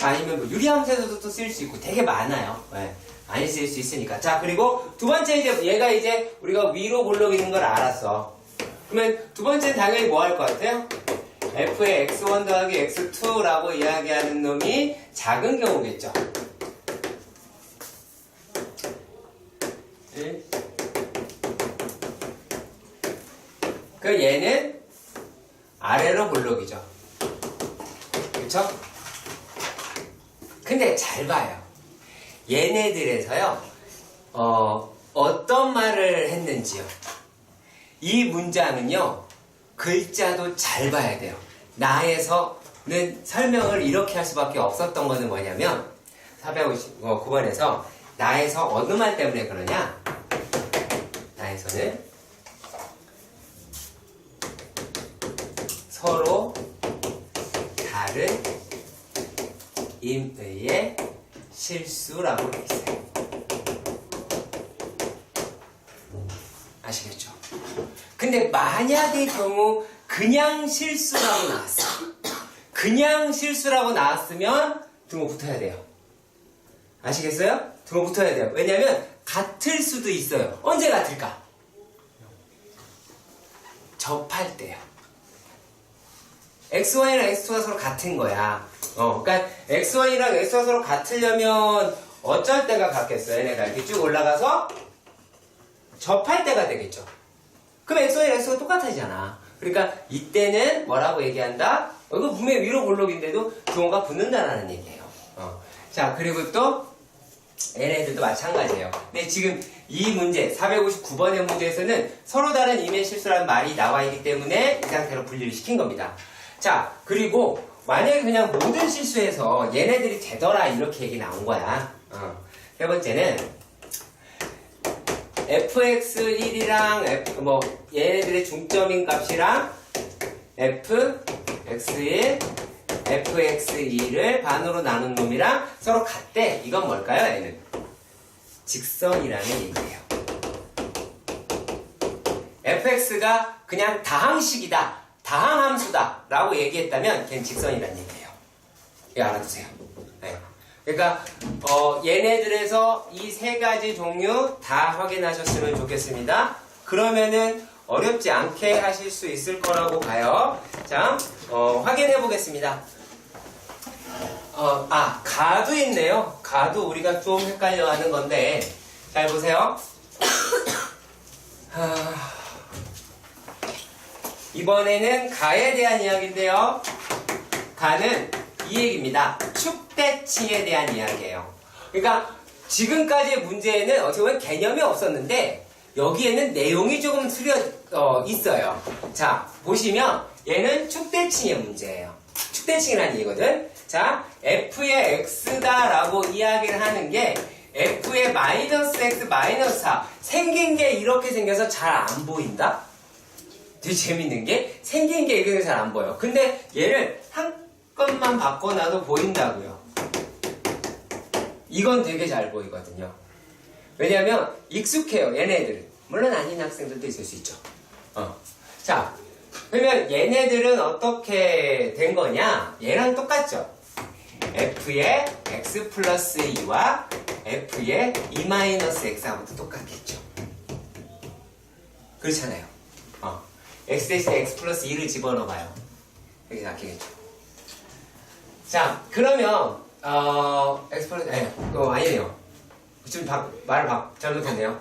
아니면 뭐 유리함수에서도 또 쓸 수 있고 되게 많아요. 네. 많이 쓸 수 있으니까. 자, 그리고 두 번째 이제 얘가 이제 우리가 위로 볼록 있는 걸 알았어. 그러면 두 번째는 당연히 뭐 할 것 같아요? f의 x1 더하기 x2라고 이야기하는 놈이 작은 경우겠죠. 1. 그 얘는 아래로 볼록이죠. 그쵸? 근데 잘 봐요. 얘네들에서요, 어떤 말을 했는지요. 이 문장은요, 글자도 잘 봐야 돼요. 나에서는 설명을 이렇게 할 수밖에 없었던 거는 뭐냐면 459번에서 나에서 어느 말 때문에 그러냐? 나에서는 서로 다른 임의의 실수라고 돼 있어요. 아시겠죠? 근데 만약의 경우 그냥 실수라고 나왔어. 그냥 실수라고 나왔으면 등호 붙어야 돼요. 아시겠어요? 등호 붙어야 돼요. 왜냐면 같을 수도 있어요. 언제 같을까? 접할 때요. x1이랑 x2가 서로 같은 거야. 그러니까 x1이랑 x2가 서로 같으려면 어쩔 때가 같겠어요? 얘네가 이렇게 쭉 올라가서 접할 때가 되겠죠. 그럼 x1이랑 x가 똑같아지잖아. 그러니까 이때는 뭐라고 얘기한다? 이거 분명히 위로 볼록인데도 등호가 붙는다라는 얘기예요. 자, 그리고 또 얘네들도 마찬가지예요. 근데 지금 이 문제 459번의 문제에서는 서로 다른 임의 실수라는 말이 나와 있기 때문에 이 상태로 분리를 시킨 겁니다. 자, 그리고 만약에 그냥 모든 실수에서 얘네들이 되더라 이렇게 얘기 나온 거야. 세 번째는 fx1이랑 얘네들의 중점인 값이랑 fx1, fx2를 반으로 나눈 놈이랑 서로 같대. 이건 뭘까요? 얘는 직선이라는 얘기예요. fx가 그냥 다항식이다, 다항함수다 라고 얘기했다면 걔는 직선이라는 얘기예요. 이거 알아두세요. 네. 그러니까 얘네들에서 이 세 가지 종류 다 확인하셨으면 좋겠습니다. 그러면은 어렵지 않게 하실 수 있을 거라고 봐요. 자, 확인해 보겠습니다. 가도 있네요. 가도 우리가 좀 헷갈려 하는 건데, 잘 보세요. 이번에는 가에 대한 이야기인데요. 가는 이 얘기입니다. 축대칭에 대한 이야기예요. 그러니까 지금까지의 문제에는 어떻게 보면 개념이 없었는데 여기에는 내용이 조금 있어요. 자, 보시면 얘는 축대칭의 문제예요. 축대칭이라는 얘기거든. 자, f의 x다라고 이야기를 하는 게 f의 마이너스 x 마이너스 4 생긴 게 이렇게 생겨서 잘 안 보인다? 되게 재밌는 게 생긴 게 이렇게 잘 안 보여. 근데 얘를 한 것만 바꿔놔도 보인다고요. 이건 되게 잘 보이거든요. 왜냐면 익숙해요, 얘네들은. 물론 아닌 학생들도 있을 수 있죠. 자, 그러면 얘네들은 어떻게 된 거냐? 얘랑 똑같죠. f의 x 플러스 2와 f의 2 마이너스 x하고도 똑같겠죠. 그렇잖아요. x 대신에 x 플러스 2를 집어넣어봐요. 이렇게 낚이겠죠. 자, 그러면 x 플러스 아니네요. 지금 말을 잘못했네요.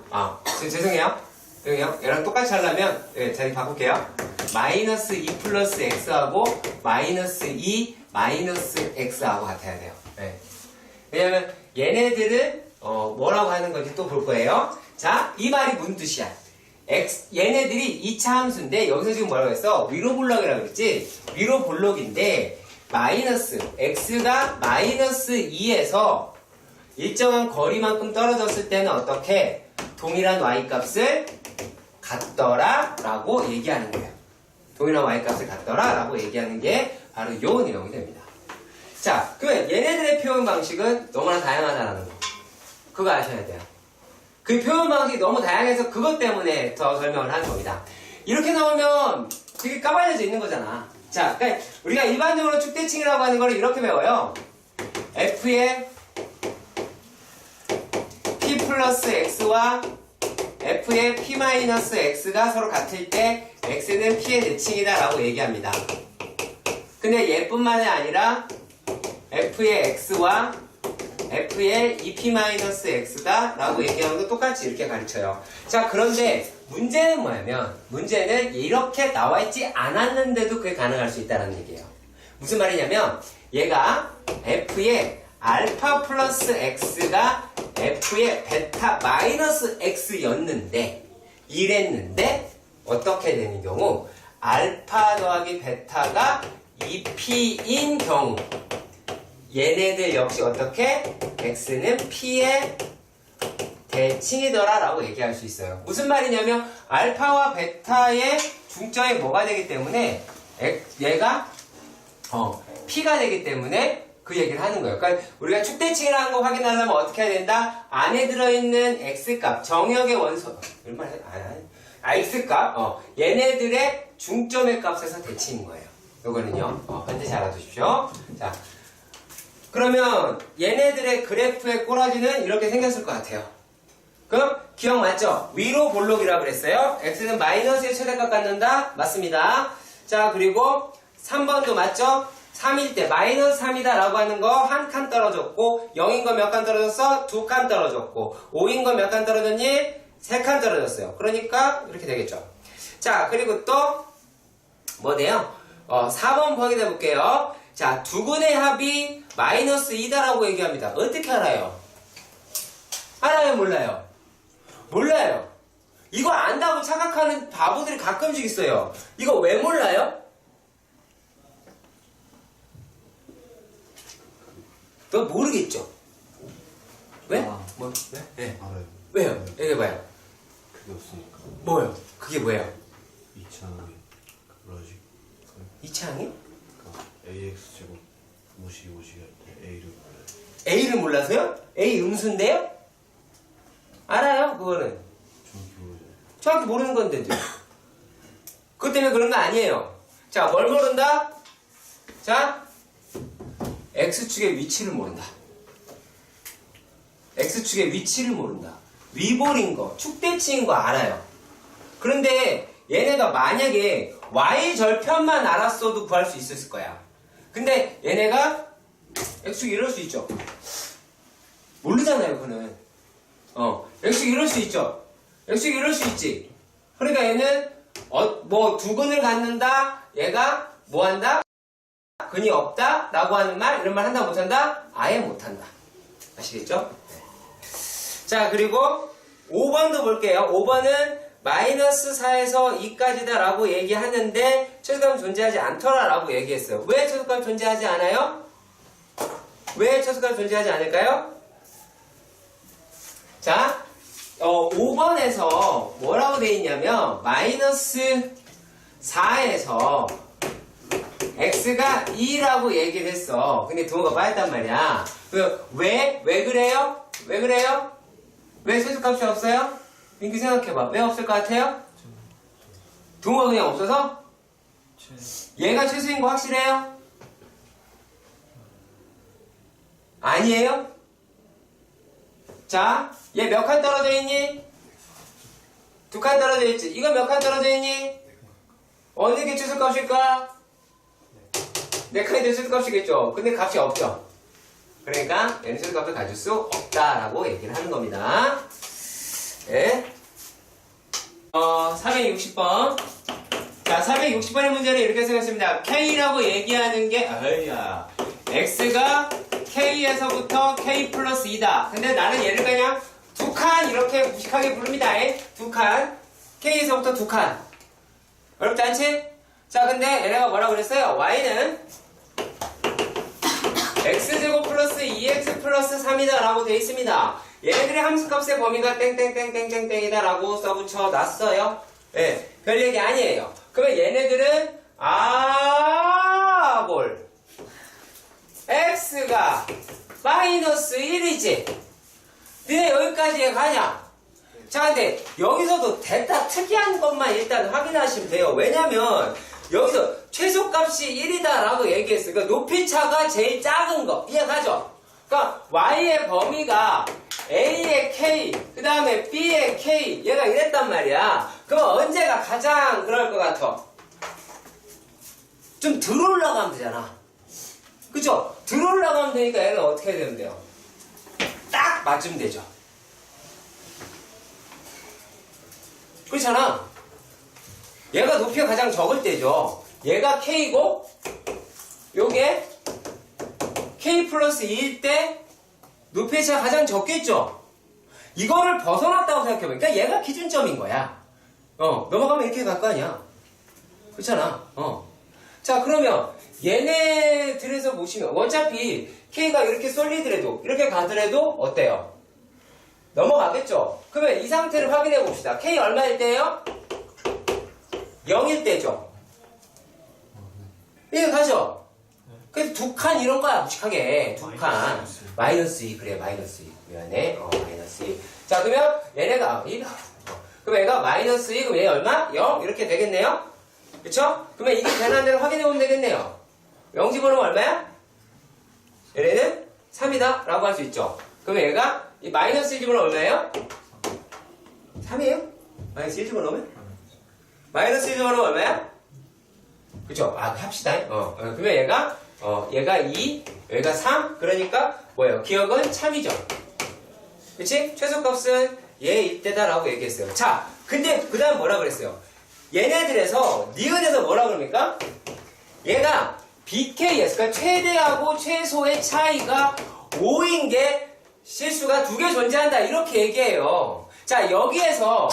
죄송해요. 얘랑 똑같이 하려면 자리 바꿀게요. 마이너스 2 플러스 x하고 마이너스 2 마이너스 x하고 같아야 돼요. 네. 왜냐면 얘네들은 뭐라고 하는 건지 또 볼 거예요. 자, 이 말이 무슨 뜻이야? 얘네들이 2차 함수인데 여기서 지금 뭐라고 했어? 위로 볼록이라고 그랬지? 위로 볼록인데 마이너스 x가 마이너스 2에서 일정한 거리만큼 떨어졌을 때는 어떻게? 동일한 y-값을 갖더라 라고 얘기하는 거예요. 동일한 y-값을 갖더라 라고 얘기하는 게 바로 요 내용이 됩니다. 자, 그러면 얘네들의 표현 방식은 너무나 다양하다는 거. 그거 아셔야 돼요. 그 표현 방식이 너무 다양해서 그것 때문에 더 설명을 하는 겁니다. 이렇게 나오면 되게 까발려져 있는 거잖아. 자, 그러니까 우리가 일반적으로 축대칭이라고 하는 걸 이렇게 배워요. f의 p 플러스 x와 f의 p 마이너스 x가 서로 같을 때 x는 p의 대칭이다 라고 얘기합니다. 근데 얘뿐만이 아니라 f의 x와 f의 2p-x다 라고 얘기하는 거 똑같이 이렇게 가르쳐요. 자, 그런데 문제는 뭐냐면 문제는 이렇게 나와있지 않았는데도 그게 가능할 수 있다는 얘기예요. 무슨 말이냐면 얘가 f의 알파 플러스 x가 f의 베타 마이너스 x였는데 이랬는데 어떻게 되는 경우 알파 더하기 베타가 2p인 경우 얘네들 역시 어떻게? x는 p의 대칭이더라 라고 얘기할 수 있어요. 무슨 말이냐면 알파와 베타의 중점이 뭐가 되기 때문에 얘가 p가 되기 때문에 그 얘기를 하는 거예요. 그러니까 우리가 축대칭이라는 거 확인하려면 어떻게 해야 된다? 안에 들어있는 x값, 정역의 원소 얼마나 x값, 얘네들의 중점의 값에서 대칭인 거예요. 요거는요, 반드시 알아두십시오. 자, 그러면 얘네들의 그래프의 꼬라지는 이렇게 생겼을 것 같아요. 그럼 기억 맞죠? 위로 볼록이라고 그랬어요. x는 마이너스의 최대값 갖는다. 맞습니다. 자, 그리고 3번도 맞죠? 3일 때 마이너스 3이다 라고 하는 거 한 칸 떨어졌고 0인 거 몇 칸 떨어졌어? 2칸 떨어졌고 5인 거 몇 칸 떨어졌니? 3칸 떨어졌어요. 그러니까 이렇게 되겠죠. 자, 그리고 또 뭐네요? 4번 확인해 볼게요. 자, 두근의 합이 마이너스 2다라고 얘기합니다. 어떻게 알아요? 알아요? 몰라요? 몰라요. 이거 안다고 착각하는 바보들이 가끔씩 있어요. 이거 왜 몰라요? 너 모르겠죠? 왜? 뭐? 왜? 네. 알아요. 왜요? 얘기해봐요. 그게 없으니까. 뭐요? 그게 뭐예요? 2차항의 로직. 이차항이? 그러니까 ax 제곱 무시 할 때 a를 몰라요. A를 몰라서요? A 음수인데요? 알아요? 그거는. 정확히 모르죠. 정확히 모르는 건데도. 그것 때문에 그런 거 아니에요. 자, 뭘 모른다? 자, X축의 위치를 모른다. X축의 위치를 모른다. 위볼인 거, 축대칭인 거 알아요. 그런데 얘네가 만약에 Y절편만 알았어도 구할 수 있었을 거야. 근데 얘네가 X축이 이럴 수 있죠. 모르잖아요, 그거는. X축이 이럴 수 있죠. X축이 이럴 수 있지. 그러니까 얘는 뭐 두근을 갖는다. 얘가 뭐 한다? 근이 없다 라고 하는 말, 이런 말 한다 못한다? 아예 못한다. 아시겠죠? 네. 자, 그리고 5번도 볼게요. 5번은 마이너스 4에서 2까지다 라고 얘기하는데 최소값은 존재하지 않더라 라고 얘기했어요. 왜 최소값이 존재하지 않아요? 왜 최소값이 존재하지 않을까요? 자, 5번에서 뭐라고 돼 있냐면 마이너스 4에서 x가 2라고 얘기를 했어. 근데 동호가 빠졌단 말이야. 왜 그래요? 왜 그래요? 왜 최소값이 없어요? 민규 생각해봐. 왜 없을 것 같아요? 동호가 그냥 없어서? 얘가 최소인 거 확실해요? 아니에요? 자, 얘 몇 칸 떨어져 있니? 2칸 떨어져 있지. 이거 몇 칸 떨어져 있니? 어느 게 최소값일까? 4칸이 될 최소값이겠죠. 근데 값이 없죠. 그러니까 얘는 최소값을 가질 수 없다라고 얘기를 하는 겁니다. 네. 460번. 자, 460번의 문제는 이렇게 생겼습니다. K라고 얘기하는 게, X가 K에서부터 K 플러스 2다. 근데 나는 얘를 그냥 2칸 이렇게 무식하게 부릅니다. 2칸. K에서부터 두 칸. 어렵지 않지? 자, 근데 얘네가 뭐라고 그랬어요? Y는 X제곱 플러스 2X 플러스 3이다 라고 되어 있습니다. 얘네들의 함수값의 범위가 땡땡땡땡땡땡이다 라고 써붙여 놨어요. 예, 별 얘기 아니에요. 그러면 얘네들은 뭘 X가 마이너스 1이지. 니네 여기까지 가냐? 자, 근데 여기서도 됐다 특이한 것만 일단 확인하시면 돼요. 왜냐면 여기서 최소값이 1이다 라고 얘기했어요. 그러니까 높이차가 제일 작은 거 이해가죠? 그러니까 Y의 범위가 A의 K 그 다음에 B의 K 얘가 이랬단 말이야. 그럼 언제가 가장 그럴 것 같아? 좀 덜 올라가면 되잖아. 그쵸? 덜 올라가면 되니까 얘는 어떻게 되면 돼요? 딱 맞으면 되죠. 그렇잖아. 얘가 높이가 가장 적을 때죠. 얘가 K고 요게 K 플러스 2일 때 높이의 차가 가장 적겠죠. 이거를 벗어났다고 생각해보니까 그러니까 얘가 기준점인 거야. 넘어가면 이렇게 갈 거 아니야. 그렇잖아. 자, 그러면 얘네들에서 보시면 어차피 K가 이렇게 쏠리더라도 이렇게 가더라도 어때요? 넘어가겠죠. 그러면 이 상태를 확인해 봅시다. K 얼마일 때예요? 0일 때죠. 이해 가죠? 그래서 두 칸 이런 거야, 무식하게. 두 칸. 마이너스 2, 그래, 마이너스 2. 미안해. 마이너스 2. 자, 그러면 얘네가, 그럼 얘가 마이너스 2, 그럼 얘 얼마? 0? 이렇게 되겠네요? 그쵸? 그러면 이게 되는 대로 확인해 보면 되겠네요. 0 집어넣으면 얼마야? 얘네는 3이다. 라고 할 수 있죠. 그러면 얘가, 이 마이너스 1 집어넣으면 얼마예요? 3이에요? 마이너스 1 집어넣으면? 마이너스 1 집어넣으면 얼마야? 그쵸? 합시다. 그러면 얘가 2, 여기가 3, 그러니까 뭐예요? 기억은 참이죠. 그치? 최소값은 얘일 때다라고 얘기했어요. 자, 근데 그 다음 뭐라 그랬어요? 얘네들에서, 니은에서 뭐라 그럽니까? 얘가 BKS, 그러니까 최대하고 최소의 차이가 5인 게 실수가 2개 존재한다. 이렇게 얘기해요. 자, 여기에서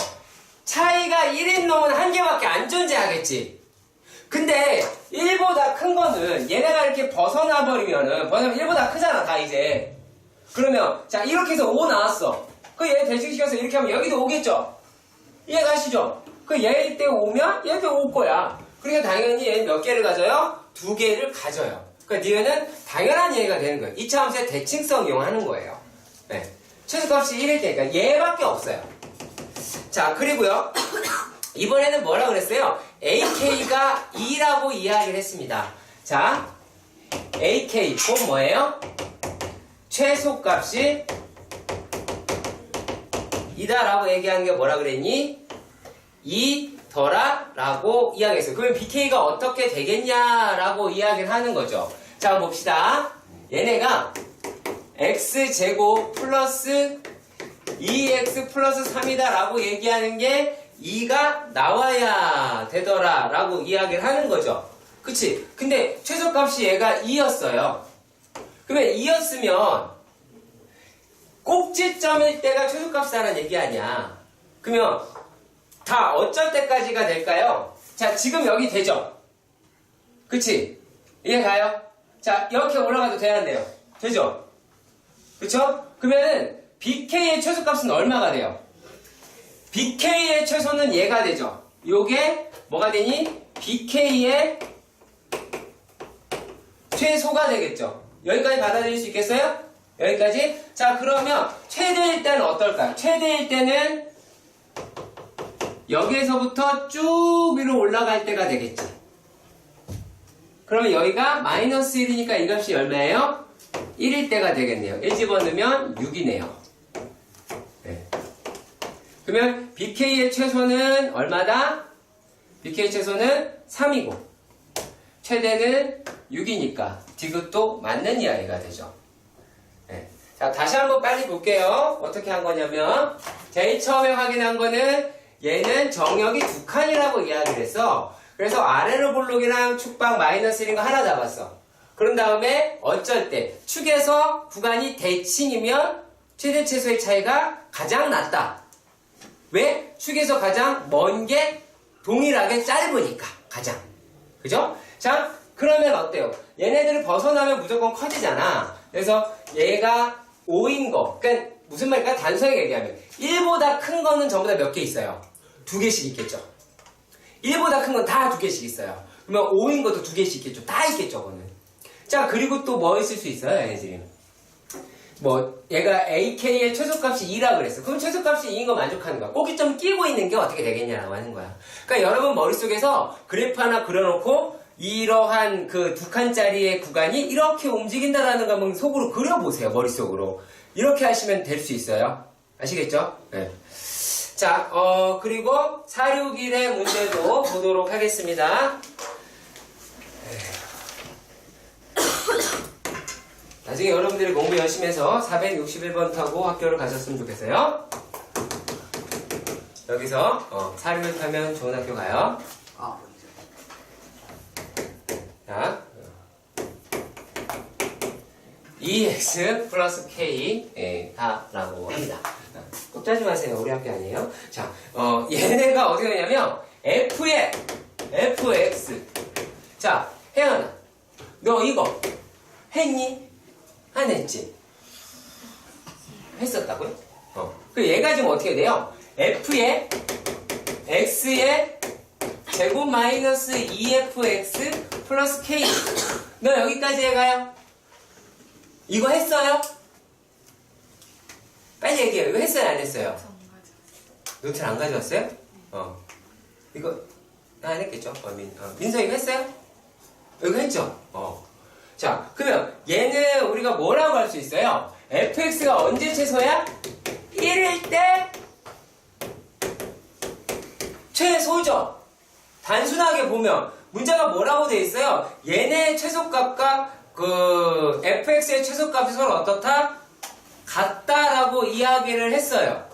차이가 1인 놈은 1개밖에 안 존재하겠지. 근데 1보다 큰 거는 얘네가 이렇게 벗어나버리면은 1보다 크잖아 다 이제. 그러면 자 이렇게 해서 5 나왔어. 그 얘 대칭시켜서 이렇게 하면 여기도 5겠죠. 이해가시죠? 그 얘일 때 5면 얘도 5 거야. 그러니까 당연히 얘는 몇 개를 가져요? 2개를 가져요. 그러니까 니은은 당연한 얘기가 되는 거예요. 이차 함수의 대칭성 이용하는 거예요. 네. 최소값이 1일 때니까 얘밖에 없어요. 자, 그리고요. 이번에는 뭐라 그랬어요? AK가 2라고 이야기를 했습니다. 자, AK 꼭 뭐예요? 최소값이 2다라고 얘기한 게 뭐라 그랬니? 2더라 라고 이야기했어요. 그러면 BK가 어떻게 되겠냐라고 이야기를 하는 거죠. 자, 한번 봅시다. 얘네가 X제곱 플러스 2X 플러스 3이다 라고 얘기하는 게 2가 나와야 되더라 라고 이야기를 하는 거죠. 그치? 근데 최소값이 얘가 2였어요. 그러면 2였으면 꼭지점일 때가 최소값이라는 얘기 아니야. 그러면 다 어쩔 때까지가 될까요? 자, 지금 여기 되죠? 그치? 이해 가요? 자, 이렇게 올라가도 되는데요. 되죠? 그쵸? 그러면은 BK의 최소값은 얼마가 돼요? BK의 최소는 얘가 되죠. 요게 뭐가 되니? BK의 최소가 되겠죠. 여기까지 받아들일 수 있겠어요? 여기까지? 자, 그러면 최대일 때는 어떨까요? 최대일 때는 여기에서부터 쭉 위로 올라갈 때가 되겠지. 그러면 여기가 마이너스 1이니까 이 값이 얼마예요? 1일 때가 되겠네요. 1 집어넣으면 6이네요. 네. 그러면 BK의 최소는 얼마다? BK의 최소는 3이고 최대는 6이니까 디귿도 맞는 이야기가 되죠. 네. 자, 다시 한번 빨리 볼게요. 어떻게 한 거냐면 제일 처음에 확인한 거는 얘는 정역이 2칸이라고 이야기를 했어. 그래서 아래로 볼록이랑 축방 마이너스 1인 거 하나 잡았어. 그런 다음에 어쩔 때 축에서 구간이 대칭이면 최대 최소의 차이가 가장 낮다. 왜? 축에서 가장 먼 게 동일하게 짧으니까. 가장. 그죠? 자, 그러면 어때요? 얘네들을 벗어나면 무조건 커지잖아. 그래서 얘가 5인 거. 그러니까 무슨 말일까? 단순하게 얘기하면 1보다 큰 거는 전부 다 몇 개 있어요? 2개씩 있겠죠. 1보다 큰 건 다 2개씩 있어요. 그러면 5인 것도 2개씩 있겠죠. 다 있겠죠, 그거는. 자, 그리고 또 뭐 있을 수 있어요, 얘네들이? 뭐, 얘가 AK의 최소값이 2라 그랬어. 그럼 최소값이 2인 거 만족하는 거야. 꼭지점 끼고 있는 게 어떻게 되겠냐라고 하는 거야. 그러니까 여러분 머릿속에서 그래프 하나 그려놓고 이러한 그 2칸짜리의 구간이 이렇게 움직인다라는 거 한번 속으로 그려보세요, 머릿속으로. 이렇게 하시면 될 수 있어요. 아시겠죠? 네. 자, 그리고 461의 문제도 보도록 하겠습니다. 나중에 여러분들이 공부 열심히 해서 461번 타고 학교를 가셨으면 좋겠어요. 여기서 461 타면 좋은 학교 가요. 아, 자, 2x 플러스 k 다라고 합니다. 꼭 짜지 마세요. 우리 학교 아니에요. 자, 얘네가 어떻게 되냐면 f의 fx. 자, 혜연아, 너 이거 했니? 안 했지? 했었다고요? 그 얘가 지금 어떻게 돼요? f의 x의 제곱 마이너스 2fx 플러스 k. 너 여기까지 해가요? 이거 했어요? 빨리 얘기해요. 이거 했어요? 안 했어요? 노트를 안 가져왔어요? 이거 안 했겠죠? 민서 이거 했어요? 이거 했죠? 자, 그러면 얘는 우리가 뭐라고 할 수 있어요? fx가 언제 최소야? 1일 때 최소죠. 단순하게 보면 문제가 뭐라고 돼 있어요? 얘네 최소값과 그 fx의 최소값이 서로 어떻다? 같다라고 이야기를 했어요.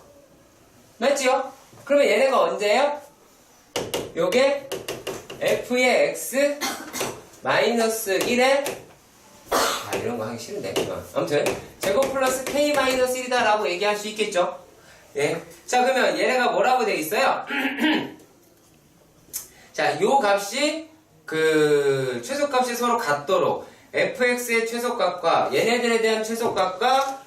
맞지요? 그러면 얘네가 언제예요? 요게 f의 x 마이너스 1에 이런 거 하기 싫은데. 아무튼 제곱 플러스 k 마이너스 1이다 라고 얘기할 수 있겠죠. 예. 자, 그러면 얘네가 뭐라고 돼 있어요? 자, 요 값이 그 최소값이 서로 같도록 fx의 최소값과 얘네들에 대한 최소값과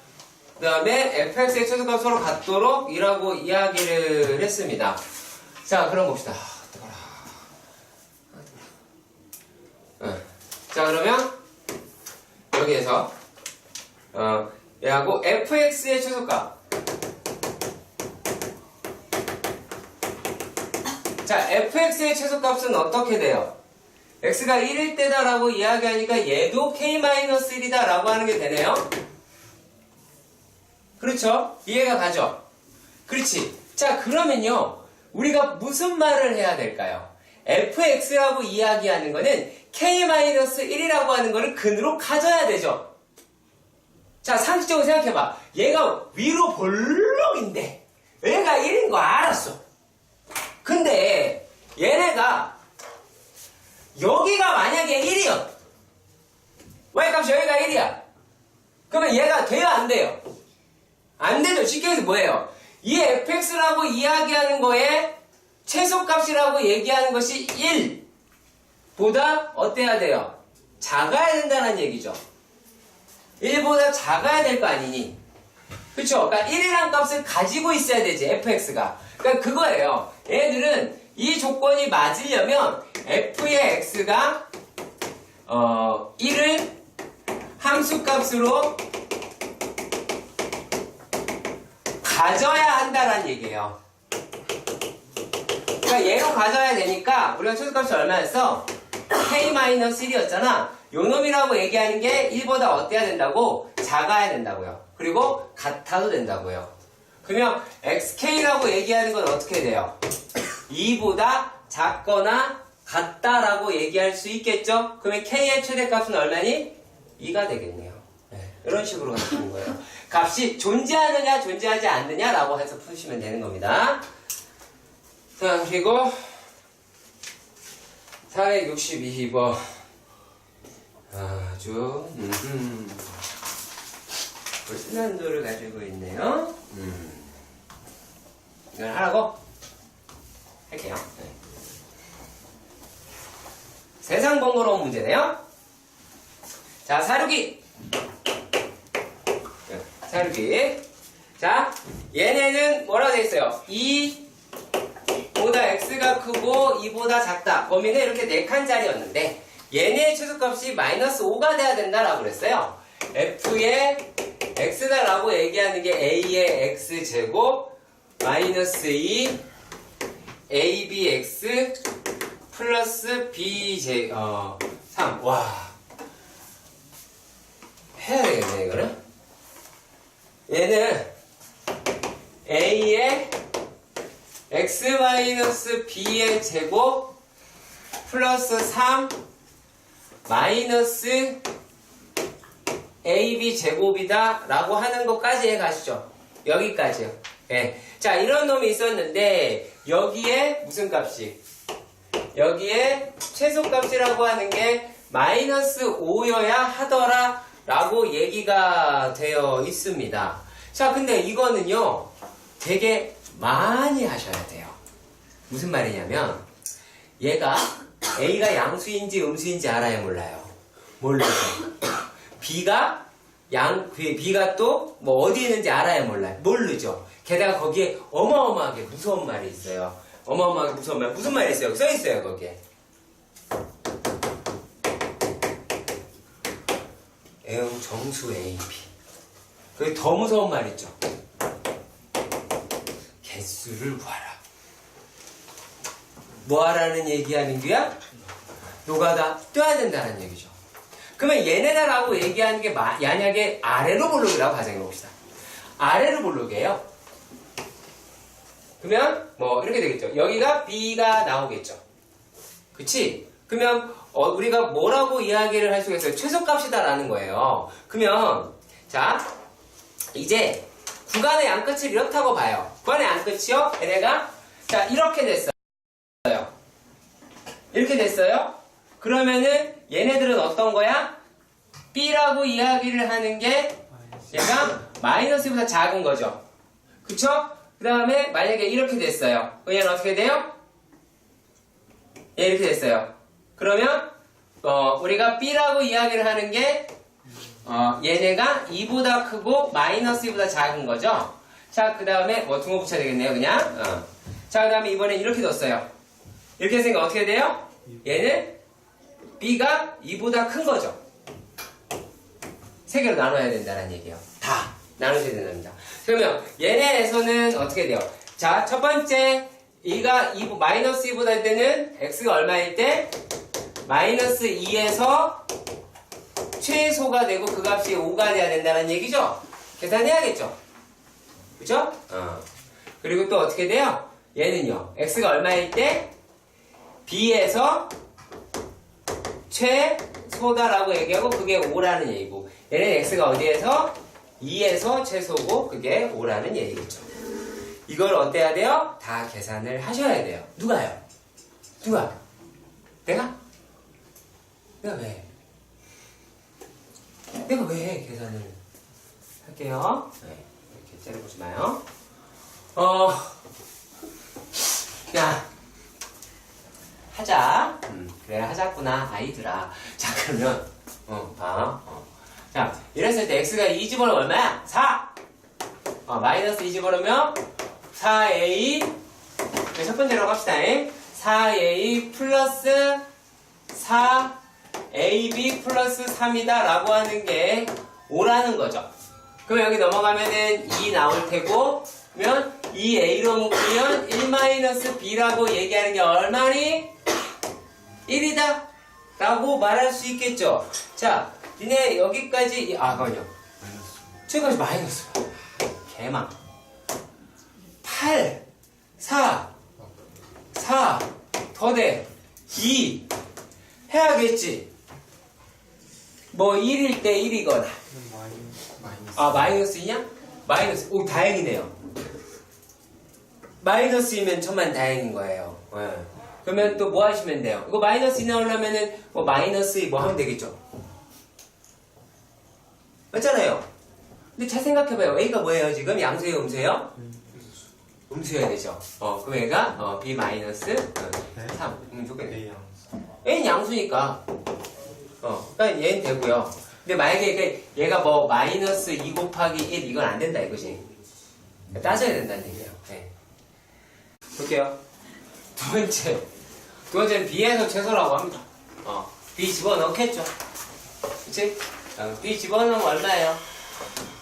그 다음에 fx의 최소값이 서로 같도록 이라고 이야기를 했습니다. 자, 그럼 봅시다. 자, 그러면 여기에서 얘하고 fx의 최소값. 자, fx의 최소값은 어떻게 돼요? x가 1일 때다 라고 이야기하니까 얘도 k-1이다 라고 하는 게 되네요. 그렇죠? 이해가 가죠? 그렇지. 자, 그러면요 우리가 무슨 말을 해야 될까요? fx라고 이야기하는 거는 k-1이라고 하는 거를 근으로 가져야 되죠. 자, 상식적으로 생각해봐. 얘가 위로 볼록인데 얘가 1인 거 알았어. 근데 얘네가 여기가 만약에 1이야. y값이 여기가 1이야. 그러면 얘가 돼요? 안 돼요? 안 되죠. 쉽게 해서 뭐예요? 이 fx라고 이야기하는 거에 최소값이라고 얘기하는 것이 1보다 어때야 돼요? 작아야 된다는 얘기죠. 1보다 작아야 될 거 아니니? 그쵸? 그러니까 1이란 값을 가지고 있어야 되지, fx가. 그러니까 그거예요. 얘들은 이 조건이 맞으려면 f의 x가 1을 함수값으로 가져야 한다는 얘기예요. 그러니까 얘로 가져야 되니까 우리가 최소값이 얼마였어? k-1이었잖아. 요 놈이라고 얘기하는 게 1보다 어때야 된다고? 작아야 된다고요. 그리고 같아도 된다고요. 그러면 xk라고 얘기하는 건 어떻게 돼요? 2보다 작거나 같다라고 얘기할 수 있겠죠? 그러면 k의 최대값은 얼마니? 2가 되겠네요. 네, 이런 식으로 가시는 거예요. 값이 존재하느냐 존재하지 않느냐라고 해서 푸시면 되는 겁니다. 자, 그리고 462번 아주 고난도를 가지고 있네요. 이걸 하라고 할게요. 네. 세상 번거로운 문제네요. 자, 사륙이. 사륙이. 자, 얘네는 뭐라고 되어 있어요? 2보다 x가 크고 2보다 작다. 범위는 이렇게 4칸짜리였는데 얘네의 최소값이 마이너스 5가 돼야 된다라고 그랬어요. f의 x다라고 얘기하는 게 a의 x제곱 마이너스 2 abx 플러스 bj 3. 와, 해야 되겠네 이거는. 얘는 a의 x 마이너스 b의 제곱 플러스 3 마이너스 ab 제곱이다 라고 하는 것까지 해 가시죠. 여기까지요. 예. 자, 이런 놈이 있었는데 여기에 무슨 값이? 여기에 최소값이라고 하는 게 마이너스 5여야 하더라 라고 얘기가 되어 있습니다. 자, 근데 이거는요 되게 많이 하셔야 돼요. 무슨 말이냐면 얘가 A가 양수인지 음수인지 알아요, 몰라요? 모르죠. B가 B가 또 뭐 어디 있는지 알아요, 몰라요? 모르죠. 게다가 거기에 어마어마하게 무서운 말이 있어요. 어마어마하게 무서운 말. 무슨 말이 있어요? 써 있어요, 거기에. 애용 정수 AB. 그게 더 무서운 말 있죠. 개수를 구하라. 뭐 하라는 얘기하는 거야? 노가다 뛰어야 된다는 얘기죠. 그러면 얘네다라고 얘기하는 게 만약에 아래로 볼록이라고 가정해 봅시다. 아래로 볼록이에요. 그러면 뭐 이렇게 되겠죠. 여기가 B가 나오겠죠. 그치? 그러면 우리가 뭐라고 이야기를 할 수가 있어요? 최소값이다라는 거예요. 그러면 자, 이제 구간의 양끝을 이렇다고 봐요. 구간의 양끝이요? 얘네가 자, 이렇게 됐어요. 이렇게 됐어요. 그러면은 얘네들은 어떤 거야? B라고 이야기를 하는 게 얘가 마이너스보다 작은 거죠. 그쵸? 그 다음에 만약에 이렇게 됐어요. 얘는 어떻게 돼요? 얘 이렇게 됐어요. 그러면 우리가 B라고 이야기를 하는 게 얘네가 2보다 크고 마이너스 2보다 작은 거죠. 자, 그 다음에 등호 붙여야 되겠네요, 그냥. 자, 그 다음에 이번엔 이렇게 뒀어요. 이렇게 했으니까 어떻게 돼요? 얘는 B가 2보다 큰 거죠. 세 개로 나눠야 된다는 얘기예요. 다 나누셔야 된답니다. 그러면 얘네에서는 어떻게 돼요? 자, 첫 번째 E가 마이너스 2보다 할 때는 X가 얼마일 때? 마이너스 2에서 최소가 되고 그 값이 5가 돼야 된다는 얘기죠? 계산해야겠죠? 그죠? 그리고 또 어떻게 돼요? 얘는요, X가 얼마일 때? B에서 최소다라고 얘기하고 그게 5라는 얘기고, 얘는 X가 어디에서? 2에서 최소고 그게 5라는 얘기겠죠. 이걸 어때야 돼요? 다 계산을 하셔야 돼요. 누가요? 누가? 내가? 내가 왜? 내가 왜 계산을 할게요? 네, 이렇게 째려보지 마요. 야, 하자. 그래, 하자꾸나, 아이들아. 자, 그러면, 봐. 자, 이랬을 때 x가 2 집어넣으면 얼마야? 4! 마이너스 2 집어넣으면 4a. 첫 번째로 갑시다. 4a 플러스 4ab 플러스 3이다 라고 하는 게 5라는 거죠. 그럼 여기 넘어가면은 2 나올 테고, 그러면 2a로 묶으면 1-b라고 얘기하는 게 얼마니? 1이다 라고 말할 수 있겠죠. 자, 니네 여기까지 그건요. 지금까지 마이너스야. 개망. 8 4 더돼 2 해야겠지. 뭐 1일 때 1이거나. 마이너스이냐? 마이너스. 오, 다행이네요. 마이너스이면 천만 다행인 거예요. 그러면 또 뭐 하시면 돼요? 이거 마이너스 2 나오려면은 뭐 마이너스 2 뭐 하면 되겠죠? 맞잖아요. 근데 잘 생각해봐요. A가 뭐예요 지금? 양수예요, 음수예요? 음수여야 되죠. 그럼 얘가 b 마이너스 3. 좋겠네. A 양. A는 양수니까. 그러니까 얘는 되고요. 근데 만약에 얘가 뭐 마이너스 2 곱하기 1 이건 안 된다 이거지. 따져야 된다는 얘기예요. 네. 볼게요. 두 번째는 B에서 최소라고 합니다. B 집어넣겠죠. 그치? B 집어넣으면 얼마예요?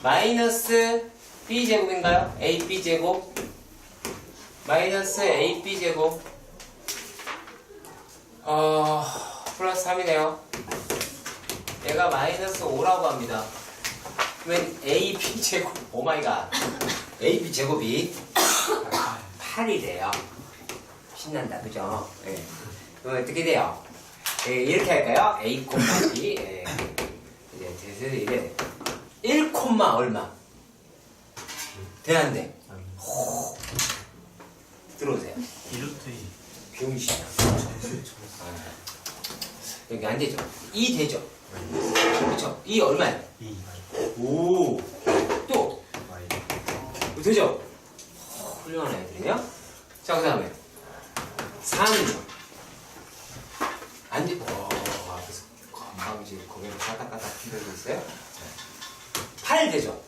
마이너스 B제곱인가요? AB제곱 마이너스 AB제곱 플러스 3이네요. 얘가 마이너스 5라고 합니다. 그러면 AB제곱 오마이갓 AB제곱이 8이래요. 신난다 그죠? 예. 그럼 어떻게 돼요? 이렇게 할까요? A, B 이제 이게 1, 얼마? 돼 안 돼? 들어오세요. 2루트 2. 병신이야. 여기 안 되죠? 2 되죠? 그쵸? 2 얼마야? 2. 오! 또! Y. 되죠? 훌륭한 애들이네요. 자, 그 다음에 4는요? 안 돼. 앞에서 건방지 고개를 까딱까딱 흔들고 있어요. 8 되죠?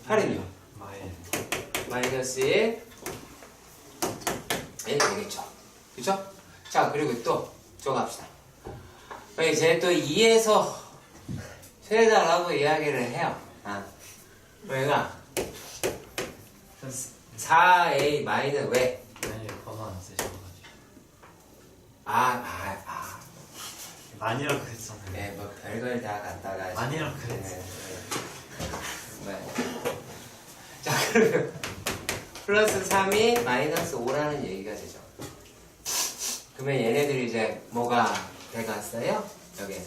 8은요? 마이너스 1 되겠죠? 그쵸? 자, 그리고 또 저거 합시다. 이제 또 2에서 최대달라고 이야기를 해요. 얘가 4a 마이너스 왜? 아니, 번호 안 쓰셔가지고. 아니라고 했잖아요. 네, 뭐 별걸 다 갖다가 아니라고 그랬어요. 네. 자, 그러면 플러스 3이 마이너스 5라는 얘기가 되죠. 그러면 얘네들이 이제 뭐가 돼갔어요? 여기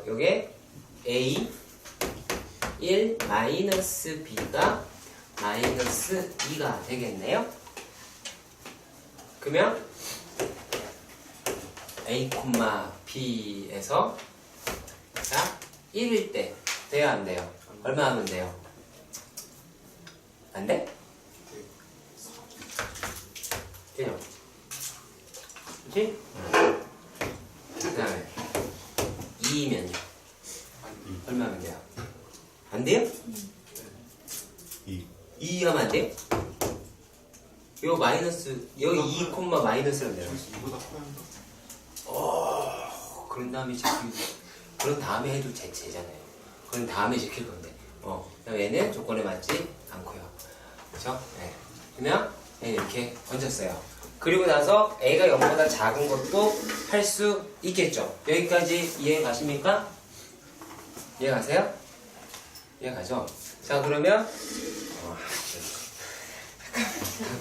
요게 a 1 마이너스 b가 마이너스 2가 되겠네요. 그러면 a, b에서 자 1일 때 돼요 안 돼요? 얼마 하면 돼요? 안 돼? 되죠? 그치? 그 다음에 2면요 얼마 하면 돼요? 안 돼요? 2 하면 안 돼요? 요 마이너스 여기 2 콤마 마이너스라고 돼요. 그런 다음에 그런 다음에 해도 제잖아요. 그런 다음에 지킬 건데. 얘는 조건에 맞지 않고요. 그렇죠? 네. 그러면 얘는 이렇게 얹었어요. 그리고 나서 A가 0보다 작은 것도 할 수 있겠죠. 여기까지 이해 가십니까? 이해 가세요? 이해 가죠? 자, 그러면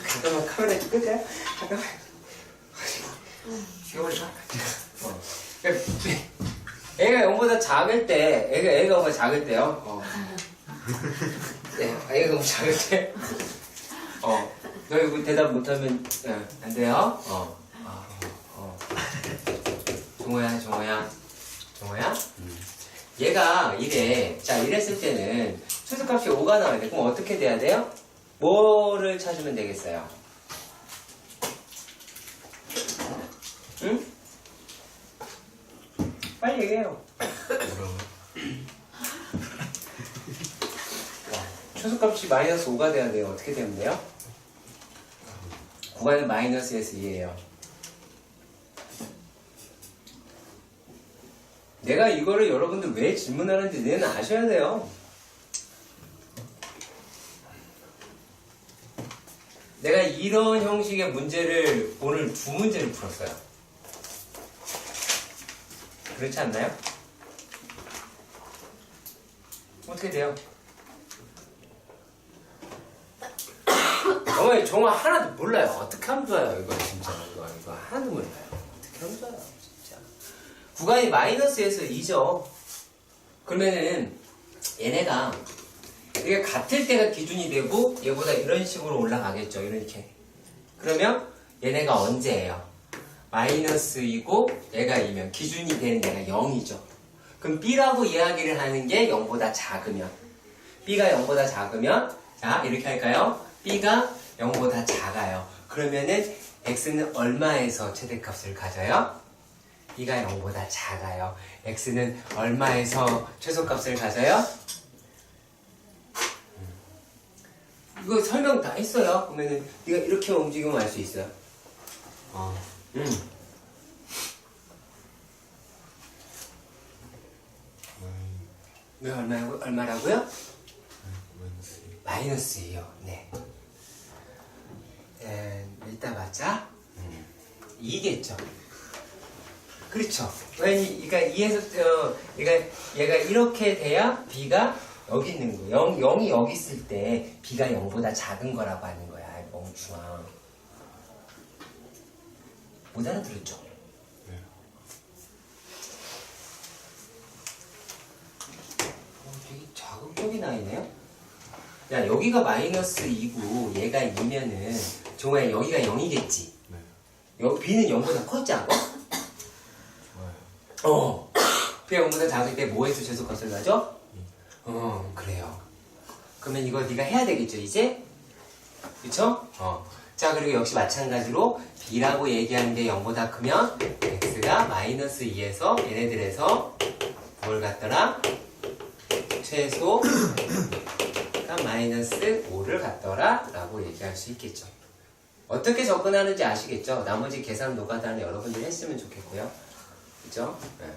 잠깐만 카메라 좀 끄세요. 잠깐만. 쉬어버릴까? 애가 0보다 작을 때, 애가 0보다 작을 때요. 네, 애가 너무 작을 때. 너 이거 대답 못하면 안 돼요. 종호야. 얘가 이래. 자, 이랬을 때는 최소값이 5가 나와야 돼. 그럼 어떻게 돼야 돼요? 뭐를 찾으면 되겠어요? 응? 빨리 얘기해요. 최소값이 마이너스 5가 돼야 돼요. 어떻게 되면 돼요? 구간은 마이너스에서 2예요. 내가 이거를 여러분들 왜 질문하는지 얘는 아셔야 돼요. 내가 이런 형식의 문제를 오늘 2문제를 풀었어요. 그렇지 않나요? 어떻게 돼요? 어머니 정말 하나도 몰라요. 어떻게 하면 좋아요? 이거 진짜 이거 하나도 몰라요. 어떻게 하면 좋아요? 진짜 구간이 마이너스에서 2죠. 그러면은 얘네가 이게 같을 때가 기준이 되고 얘보다 이런 식으로 올라가겠죠. 이렇게. 그러면 얘네가 언제예요? 마이너스이고 얘가 2면 기준이 되는 데가 0이죠. 그럼 B라고 이야기를 하는 게 0보다 작으면 B가 0보다 작으면 자, 이렇게 할까요? b가 0보다 작아요. 그러면은 x는 얼마에서 최대값을 가져요? b가 0보다 작아요. x는 얼마에서 최소값을 가져요? 이거 설명 다 했어요. 그러면은 네가 이렇게 움직이면 알 수 있어요. 왜 얼마라고요? 마이너스 2요. 네. 일단 맞자. 2겠죠. 그렇죠. 그러니까 2에서 그러니까 얘가 이렇게 돼야 b가 여기 있는 거예요. 0이 여기 있을 때 b가 0보다 작은 거라고 하는 거야. 멍충아. 못 알아들었죠? 되게 자극적인 아이네요. 야, 여기가 마이너스 2고 얘가 2면은 정말 여기가 0이겠지. 네. 여기 b는 0보다 컸지 않아? 좋아요. b가 0보다 작을 때 뭐에서 최소값을 가져? 그래요. 그러면 이거 네가 해야 되겠죠, 이제? 그쵸? 자, 그리고 역시 마찬가지로 b라고 얘기하는 게 0보다 크면 x가 마이너스 2에서 얘네들에서 뭘 갖더라? 최소가 마이너스 5를 갖더라 라고 얘기할 수 있겠죠. 어떻게 접근하는지 아시겠죠? 나머지 계산 노가다는 여러분들이 했으면 좋겠고요. 그죠? 네.